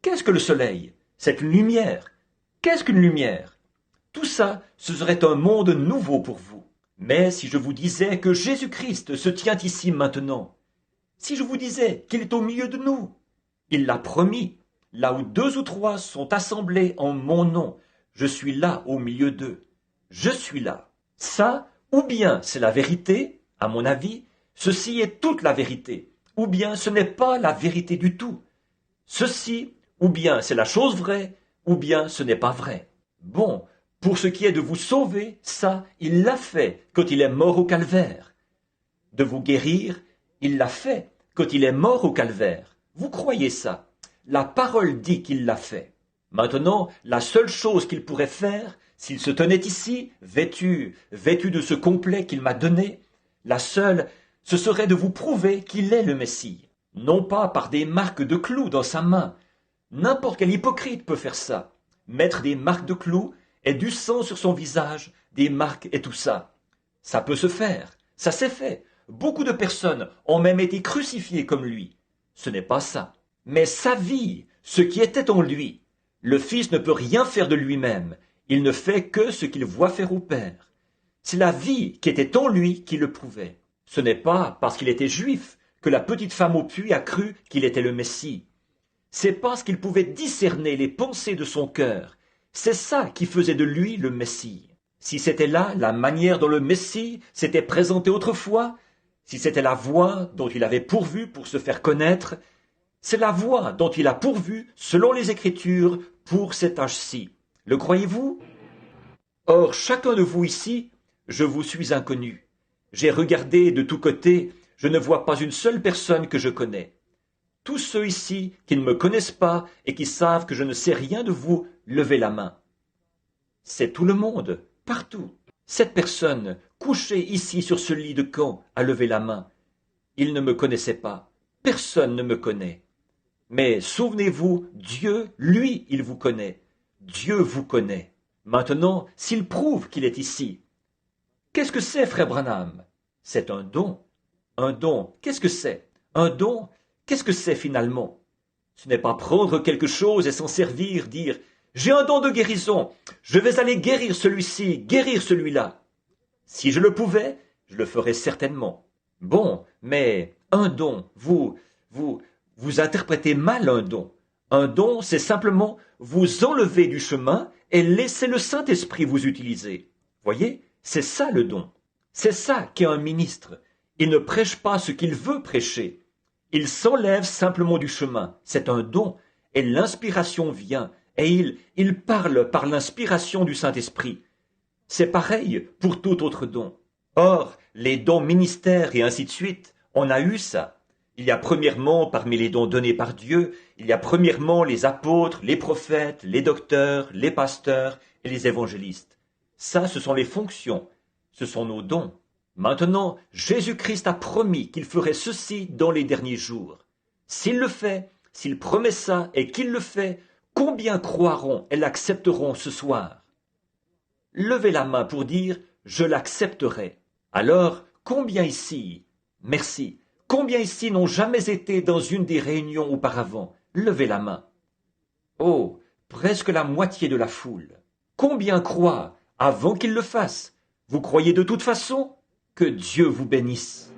Qu'est-ce que le soleil? C'est une lumière. Qu'est-ce qu'une lumière? Tout ça, ce serait un monde nouveau pour vous. Mais si je vous disais que Jésus-Christ se tient ici maintenant, si je vous disais qu'il est au milieu de nous, il l'a promis. Là où 2 ou 3 sont assemblés en mon nom, je suis là au milieu d'eux. Je suis là. Ça, ou bien c'est la vérité, à mon avis, ceci est toute la vérité, ou bien ce n'est pas la vérité du tout. Ceci, ou bien c'est la chose vraie, ou bien ce n'est pas vrai. Bon, pour ce qui est de vous sauver, ça, il l'a fait quand il est mort au calvaire. De vous guérir, il l'a fait quand il est mort au calvaire. Vous croyez ça? La parole dit qu'il l'a fait. Maintenant, la seule chose qu'il pourrait faire, s'il se tenait ici, vêtu de ce complet qu'il m'a donné, la seule, ce serait de vous prouver qu'il est le Messie. Non pas par des marques de clous dans sa main. N'importe quel hypocrite peut faire ça. Mettre des marques de clous et du sang sur son visage, des marques et tout ça. Ça peut se faire. Ça s'est fait. Beaucoup de personnes ont même été crucifiées comme lui. Ce n'est pas ça. Mais sa vie, ce qui était en lui, le Fils ne peut rien faire de lui-même, il ne fait que ce qu'il voit faire au Père. C'est la vie qui était en lui qui le prouvait. Ce n'est pas parce qu'il était juif que la petite femme au puits a cru qu'il était le Messie. C'est parce qu'il pouvait discerner les pensées de son cœur. C'est ça qui faisait de lui le Messie. Si c'était là la manière dont le Messie s'était présenté autrefois, si c'était la voie dont il avait pourvu pour se faire connaître, c'est la voie dont il a pourvu, selon les Écritures, pour cet âge-ci. Le croyez-vous? Or, chacun de vous ici, je vous suis inconnu. J'ai regardé de tous côtés, je ne vois pas une seule personne que je connais. Tous ceux ici qui ne me connaissent pas et qui savent que je ne sais rien de vous, levez la main. C'est tout le monde, partout. Cette personne, couchée ici sur ce lit de camp, a levé la main. Il ne me connaissait pas. Personne ne me connaît. Mais souvenez-vous, Dieu, lui, il vous connaît. Dieu vous connaît. Maintenant, s'il prouve qu'il est ici, qu'est-ce que c'est, frère Branham? C'est un don. Un don, qu'est-ce que c'est? Un don, qu'est-ce que c'est finalement? Ce n'est pas prendre quelque chose et s'en servir, dire « J'ai un don de guérison, je vais aller guérir celui-ci, guérir celui-là. » Si je le pouvais, je le ferais certainement. Bon, mais un don, vous interprétez mal un don. Un don, c'est simplement vous enlever du chemin et laisser le Saint-Esprit vous utiliser. Voyez, c'est ça le don. C'est ça qu'est un ministre. Il ne prêche pas ce qu'il veut prêcher. Il s'enlève simplement du chemin. C'est un don. Et l'inspiration vient. Et il parle par l'inspiration du Saint-Esprit. C'est pareil pour tout autre don. Or, les dons ministères et ainsi de suite, on a eu ça. Il y a premièrement, parmi les dons donnés par Dieu, il y a premièrement les apôtres, les prophètes, les docteurs, les pasteurs et les évangélistes. Ça, ce sont les fonctions. Ce sont nos dons. Maintenant, Jésus-Christ a promis qu'il ferait ceci dans les derniers jours. S'il le fait, s'il promet ça et qu'il le fait, combien croiront et l'accepteront ce soir? Levez la main pour dire « je l'accepterai ». Alors, combien ici, merci, combien ici n'ont jamais été dans une des réunions auparavant? Levez la main. Oh, presque la moitié de la foule. Combien croient avant qu'il le fasse? Vous croyez de toute façon? Que Dieu vous bénisse.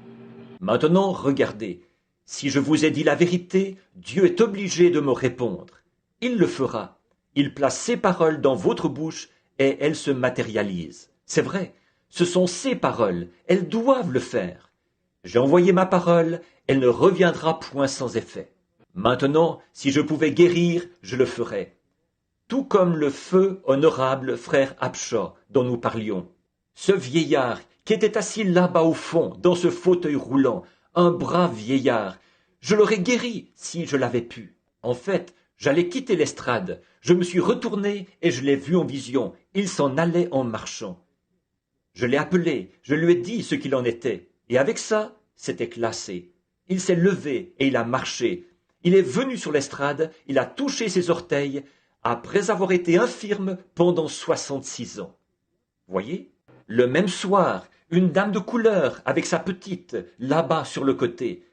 Maintenant, regardez. Si je vous ai dit la vérité, Dieu est obligé de me répondre. Il le fera. Il place ses paroles dans votre bouche et elles se matérialisent. C'est vrai, ce sont ses paroles, elles doivent le faire. J'ai envoyé ma parole, elle ne reviendra point sans effet. Maintenant, si je pouvais guérir, je le ferais. Tout comme le feu honorable frère Abshaw dont nous parlions. Ce vieillard qui était assis là-bas au fond, dans ce fauteuil roulant, un brave vieillard, je l'aurais guéri si je l'avais pu. En fait, j'allais quitter l'estrade, je me suis retourné et je l'ai vu en vision, il s'en allait en marchant. Je l'ai appelé, je lui ai dit ce qu'il en était, et avec ça, c'était classé. Il s'est levé et il a marché. Il est venu sur l'estrade, il a touché ses orteils, après avoir été infirme pendant 66 ans. Voyez? Le même soir, une dame de couleur avec sa petite, là-bas sur le côté.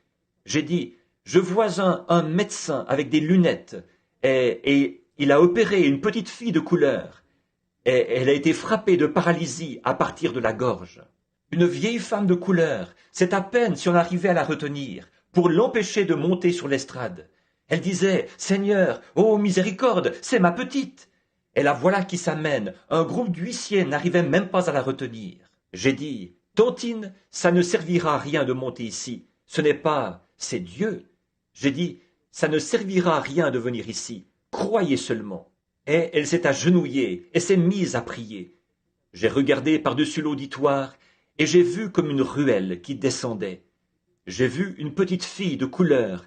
J'ai dit, je vois un médecin avec des lunettes, et il a opéré une petite fille de couleur, et elle a été frappée de paralysie à partir de la gorge. Une vieille femme de couleur, c'est à peine si on arrivait à la retenir, pour l'empêcher de monter sur l'estrade. Elle disait, Seigneur, ô miséricorde, c'est ma petite. Et la voilà qui s'amène, un groupe d'huissiers n'arrivait même pas à la retenir. J'ai dit, Tantine, ça ne servira à rien de monter ici. Ce n'est pas, c'est Dieu. J'ai dit, ça ne servira à rien de venir ici. Croyez seulement. Et elle s'est agenouillée et s'est mise à prier. J'ai regardé par-dessus l'auditoire et j'ai vu comme une ruelle qui descendait. J'ai vu une petite fille de couleur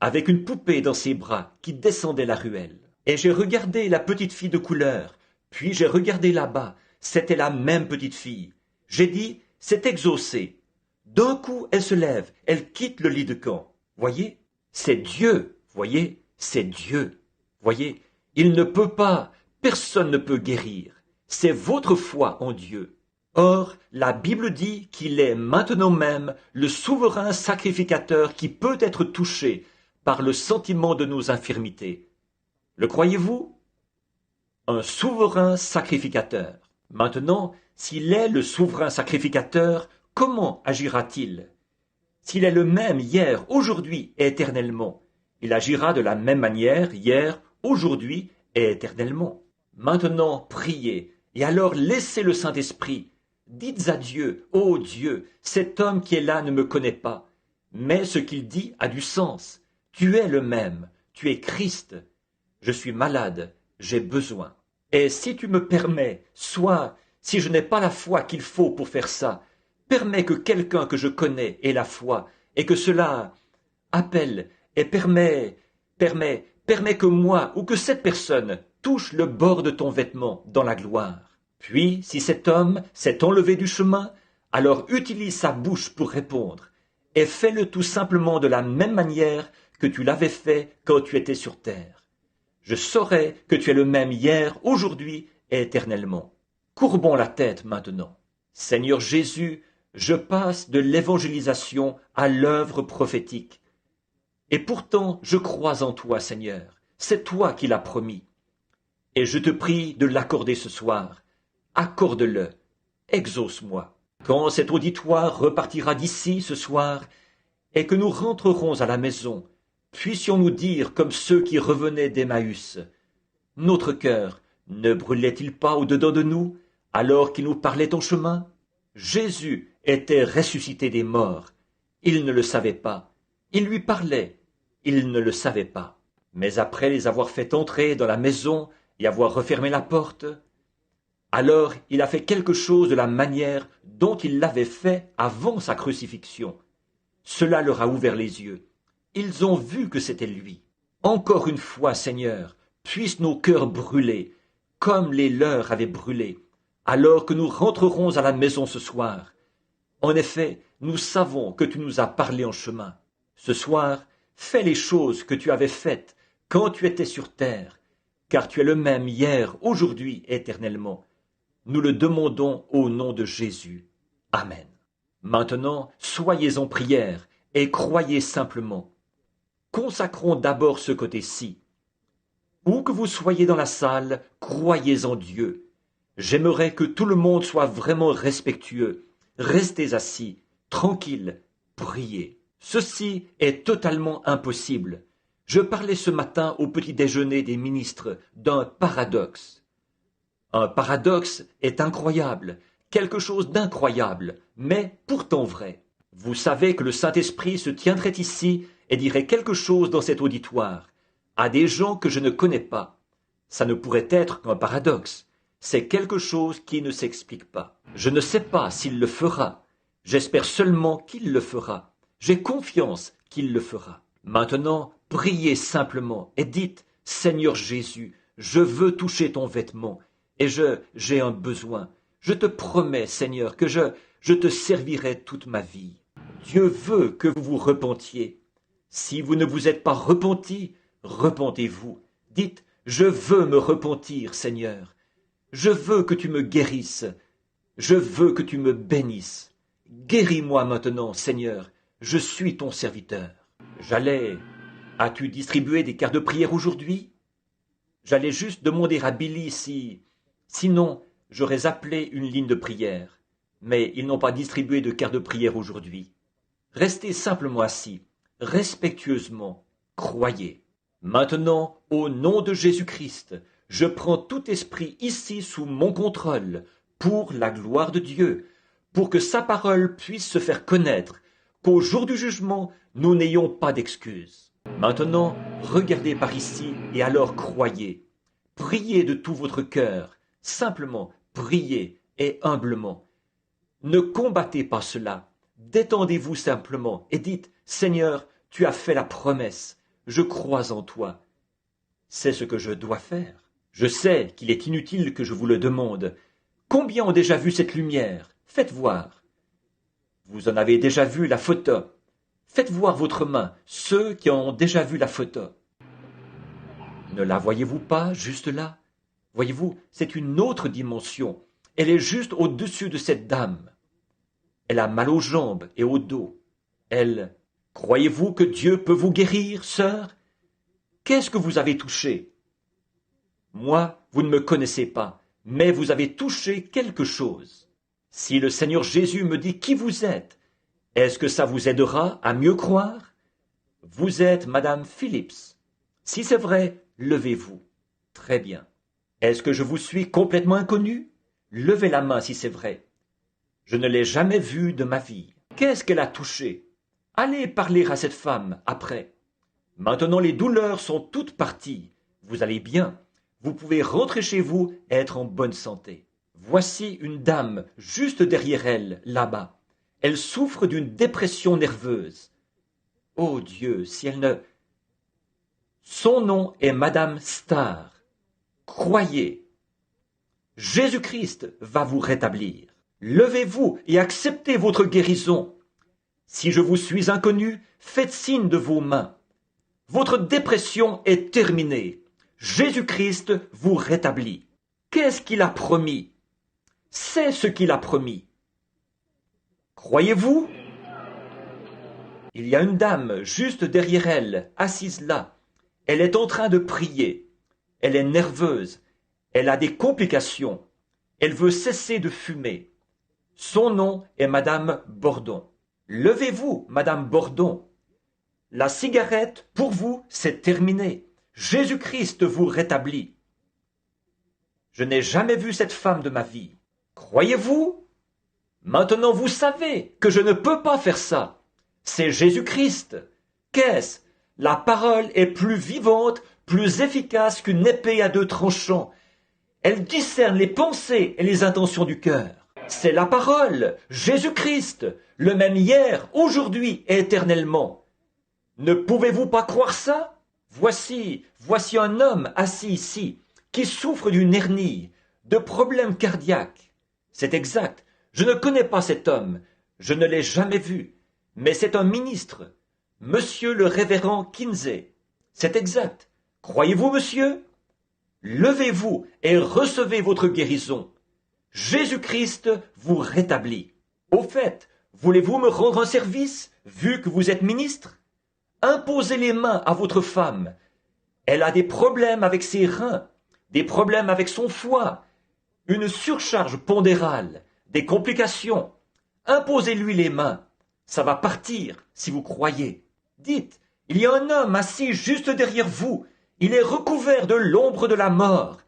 avec une poupée dans ses bras qui descendait la ruelle. Et j'ai regardé la petite fille de couleur, puis j'ai regardé là-bas, c'était la même petite fille. J'ai dit, c'est exaucé. D'un coup, elle se lève, elle quitte le lit de camp. Voyez, c'est Dieu, voyez, c'est Dieu. Voyez, il ne peut pas, personne ne peut guérir. C'est votre foi en Dieu. Or, la Bible dit qu'il est maintenant même le souverain sacrificateur qui peut être touché par le sentiment de nos infirmités. Le croyez-vous? Un souverain sacrificateur. Maintenant, s'il est le souverain sacrificateur, comment agira-t-il? S'il est le même hier, aujourd'hui et éternellement, il agira de la même manière hier, aujourd'hui et éternellement. Maintenant, priez, et alors laissez le Saint-Esprit. Dites à Dieu, ô Dieu, cet homme qui est là ne me connaît pas, mais ce qu'il dit a du sens. Tu es le même, tu es Christ. Je suis malade, j'ai besoin. Et si tu me permets, soit, si je n'ai pas la foi qu'il faut pour faire ça, permets que quelqu'un que je connais ait la foi, et que cela appelle et permet que moi ou que cette personne touche le bord de ton vêtement dans la gloire. Puis, si cet homme s'est enlevé du chemin, alors utilise sa bouche pour répondre, et fais-le tout simplement de la même manière que tu l'avais fait quand tu étais sur terre. Je saurai que tu es le même hier, aujourd'hui et éternellement. Courbons la tête maintenant. Seigneur Jésus, je passe de l'évangélisation à l'œuvre prophétique. Et pourtant, je crois en toi, Seigneur. C'est toi qui l'as promis. Et je te prie de l'accorder ce soir. Accorde-le. Exauce-moi. Quand cet auditoire repartira d'ici ce soir, et que nous rentrerons à la maison, puissions-nous dire comme ceux qui revenaient d'Emmaüs, notre cœur ne brûlait-il pas au-dedans de nous, alors qu'il nous parlait en chemin? Jésus était ressuscité des morts. Il ne le savait pas. Il lui parlait. Il ne le savait pas. Mais après les avoir fait entrer dans la maison et avoir refermé la porte, alors il a fait quelque chose de la manière dont il l'avait fait avant sa crucifixion. Cela leur a ouvert les yeux. Ils ont vu que c'était lui. Encore une fois, Seigneur, puissent nos cœurs brûler, comme les leurs avaient brûlé, alors que nous rentrerons à la maison ce soir. En effet, nous savons que tu nous as parlé en chemin. Ce soir, fais les choses que tu avais faites quand tu étais sur terre, car tu es le même hier, aujourd'hui, éternellement. Nous le demandons au nom de Jésus. Amen. Maintenant, soyez en prière et croyez simplement. Consacrons d'abord ce côté-ci. Où que vous soyez dans la salle, croyez en Dieu. J'aimerais que tout le monde soit vraiment respectueux. Restez assis, tranquille, priez. Ceci est totalement impossible. Je parlais ce matin au petit déjeuner des ministres d'un paradoxe. Un paradoxe est incroyable, quelque chose d'incroyable, mais pourtant vrai. Vous savez que le Saint-Esprit se tiendrait ici et dirait quelque chose dans cet auditoire, à des gens que je ne connais pas. Ça ne pourrait être qu'un paradoxe. C'est quelque chose qui ne s'explique pas. Je ne sais pas s'il le fera. J'espère seulement qu'il le fera. J'ai confiance qu'il le fera. Maintenant, priez simplement et dites, Seigneur Jésus, je veux toucher ton vêtement et j'ai un besoin. Je te promets, Seigneur, que je te servirai toute ma vie. Dieu veut que vous vous repentiez. Si vous ne vous êtes pas repenti, repentez-vous. Dites, je veux me repentir, Seigneur. Je veux que tu me guérisses. Je veux que tu me bénisses. Guéris-moi maintenant, Seigneur. Je suis ton serviteur. As-tu distribué des cartes de prière aujourd'hui? J'allais juste demander à Billy sinon, j'aurais appelé une ligne de prière. Mais ils n'ont pas distribué de cartes de prière aujourd'hui. Restez simplement assis, respectueusement, croyez. Maintenant, au nom de Jésus-Christ, je prends tout esprit ici sous mon contrôle, pour la gloire de Dieu, pour que sa parole puisse se faire connaître, qu'au jour du jugement, nous n'ayons pas d'excuses. Maintenant, regardez par ici et alors croyez. Priez de tout votre cœur, simplement priez et humblement. Ne combattez pas cela. Détendez-vous simplement et dites, Seigneur, tu as fait la promesse, je crois en toi. C'est ce que je dois faire. Je sais qu'il est inutile que je vous le demande. Combien ont déjà vu cette lumière? Faites voir. Vous en avez déjà vu la photo. Faites voir votre main, ceux qui en ont déjà vu la photo. Ne la voyez-vous pas, juste là? Voyez-vous, c'est une autre dimension. Elle est juste au-dessus de cette dame. Elle a mal aux jambes et au dos. Croyez-vous que Dieu peut vous guérir, sœur? Qu'est-ce que vous avez touché? Moi, vous ne me connaissez pas, mais vous avez touché quelque chose. Si le Seigneur Jésus me dit qui vous êtes, est-ce que ça vous aidera à mieux croire? Vous êtes Madame Phillips. Si c'est vrai, levez-vous. Très bien. Est-ce que je vous suis complètement inconnu? Levez la main si c'est vrai. Je ne l'ai jamais vue de ma vie. Qu'est-ce qu'elle a touché? Allez parler à cette femme après. Maintenant les douleurs sont toutes parties. Vous allez bien. Vous pouvez rentrer chez vous et être en bonne santé. Voici une dame juste derrière elle, là-bas. Elle souffre d'une dépression nerveuse. Oh Dieu, si elle ne... Son nom est Madame Starr. Croyez. Jésus-Christ va vous rétablir. Levez-vous et acceptez votre guérison. Si je vous suis inconnu, faites signe de vos mains. Votre dépression est terminée. Jésus-Christ vous rétablit. Qu'est-ce qu'il a promis? C'est ce qu'il a promis. Croyez-vous? Il y a une dame juste derrière elle, assise là. Elle est en train de prier. Elle est nerveuse. Elle a des complications. Elle veut cesser de fumer. Son nom est Madame Bordon. Levez-vous, Madame Bordon. La cigarette, pour vous, c'est terminé. Jésus-Christ vous rétablit. Je n'ai jamais vu cette femme de ma vie. Croyez-vous? Maintenant vous savez que je ne peux pas faire ça. C'est Jésus-Christ. Qu'est-ce? La parole est plus vivante, plus efficace qu'une épée à 2 tranchants. Elle discerne les pensées et les intentions du cœur. C'est la parole, Jésus-Christ, le même hier, aujourd'hui et éternellement. Ne pouvez-vous pas croire ça? Voici un homme assis ici, qui souffre d'une hernie, de problèmes cardiaques. C'est exact, je ne connais pas cet homme, je ne l'ai jamais vu, mais c'est un ministre, Monsieur le révérend Kinsey. C'est exact. Croyez-vous, monsieur? Levez-vous et recevez votre guérison. Jésus-Christ vous rétablit. Au fait, voulez-vous me rendre un service, vu que vous êtes ministre? Imposez les mains à votre femme. Elle a des problèmes avec ses reins, des problèmes avec son foie, une surcharge pondérale, des complications. Imposez-lui les mains. Ça va partir, si vous croyez. Dites, il y a un homme assis juste derrière vous. Il est recouvert de l'ombre de la mort.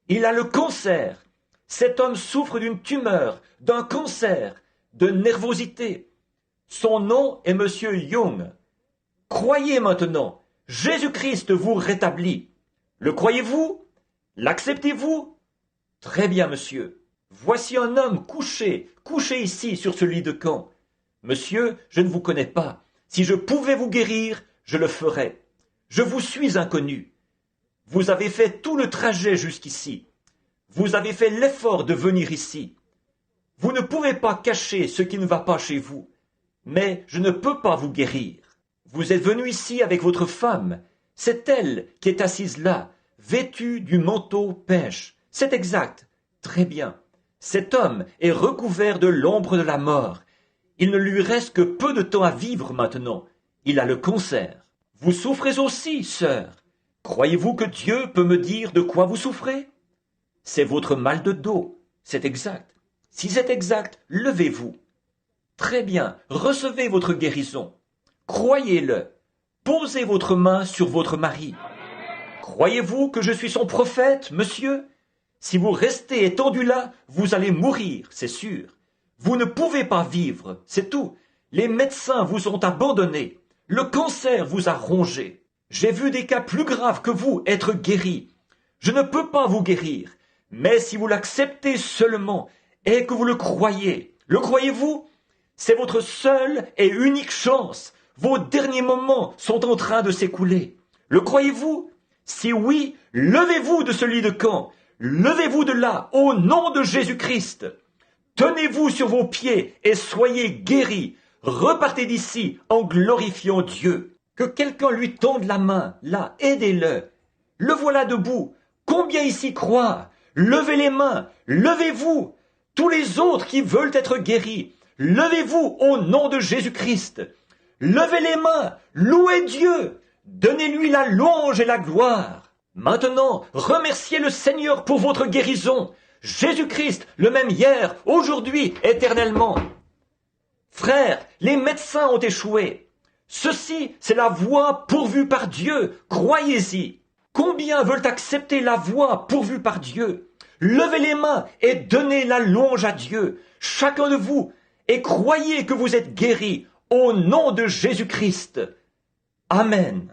Il a le cancer. Cet homme souffre d'une tumeur, d'un cancer, de nervosité. Son nom est Monsieur Young. Croyez maintenant, Jésus-Christ vous rétablit. Le croyez-vous? L'acceptez-vous? Très bien, monsieur. Voici un homme couché ici sur ce lit de camp. Monsieur, je ne vous connais pas. Si je pouvais vous guérir, je le ferais. Je vous suis inconnu. Vous avez fait tout le trajet jusqu'ici. Vous avez fait l'effort de venir ici. Vous ne pouvez pas cacher ce qui ne va pas chez vous. Mais je ne peux pas vous guérir. Vous êtes venu ici avec votre femme. C'est elle qui est assise là, vêtue du manteau pêche. C'est exact. Très bien. Cet homme est recouvert de l'ombre de la mort. Il ne lui reste que peu de temps à vivre maintenant. Il a le cancer. Vous souffrez aussi, sœur. Croyez-vous que Dieu peut me dire de quoi vous souffrez? C'est votre mal de dos. C'est exact. Si c'est exact, levez-vous. Très bien, recevez votre guérison. Croyez-le. Posez votre main sur votre mari. Croyez-vous que je suis son prophète, monsieur? Si vous restez étendu là, vous allez mourir, c'est sûr. Vous ne pouvez pas vivre, c'est tout. Les médecins vous ont abandonné. Le cancer vous a rongé. J'ai vu des cas plus graves que vous être guéris. Je ne peux pas vous guérir. Mais si vous l'acceptez seulement et que vous le croyez-vous? C'est votre seule et unique chance. Vos derniers moments sont en train de s'écouler. Le croyez-vous? Si oui, levez-vous de ce lit de camp. Levez-vous de là, au nom de Jésus-Christ. Tenez-vous sur vos pieds et soyez guéris. Repartez d'ici en glorifiant Dieu. Que quelqu'un lui tende la main, là, aidez-le. Le voilà debout. Combien ici croient? Levez les mains, levez-vous. Tous les autres qui veulent être guéris, levez-vous au nom de Jésus-Christ. Levez les mains, louez Dieu. Donnez-lui la louange et la gloire. Maintenant, remerciez le Seigneur pour votre guérison. Jésus-Christ, le même hier, aujourd'hui, éternellement. Frères, les médecins ont échoué. Ceci, c'est la voie pourvue par Dieu. Croyez-y. Combien veulent accepter la voie pourvue par Dieu? Levez les mains et donnez la louange à Dieu, chacun de vous, et croyez que vous êtes guéris au nom de Jésus-Christ. Amen.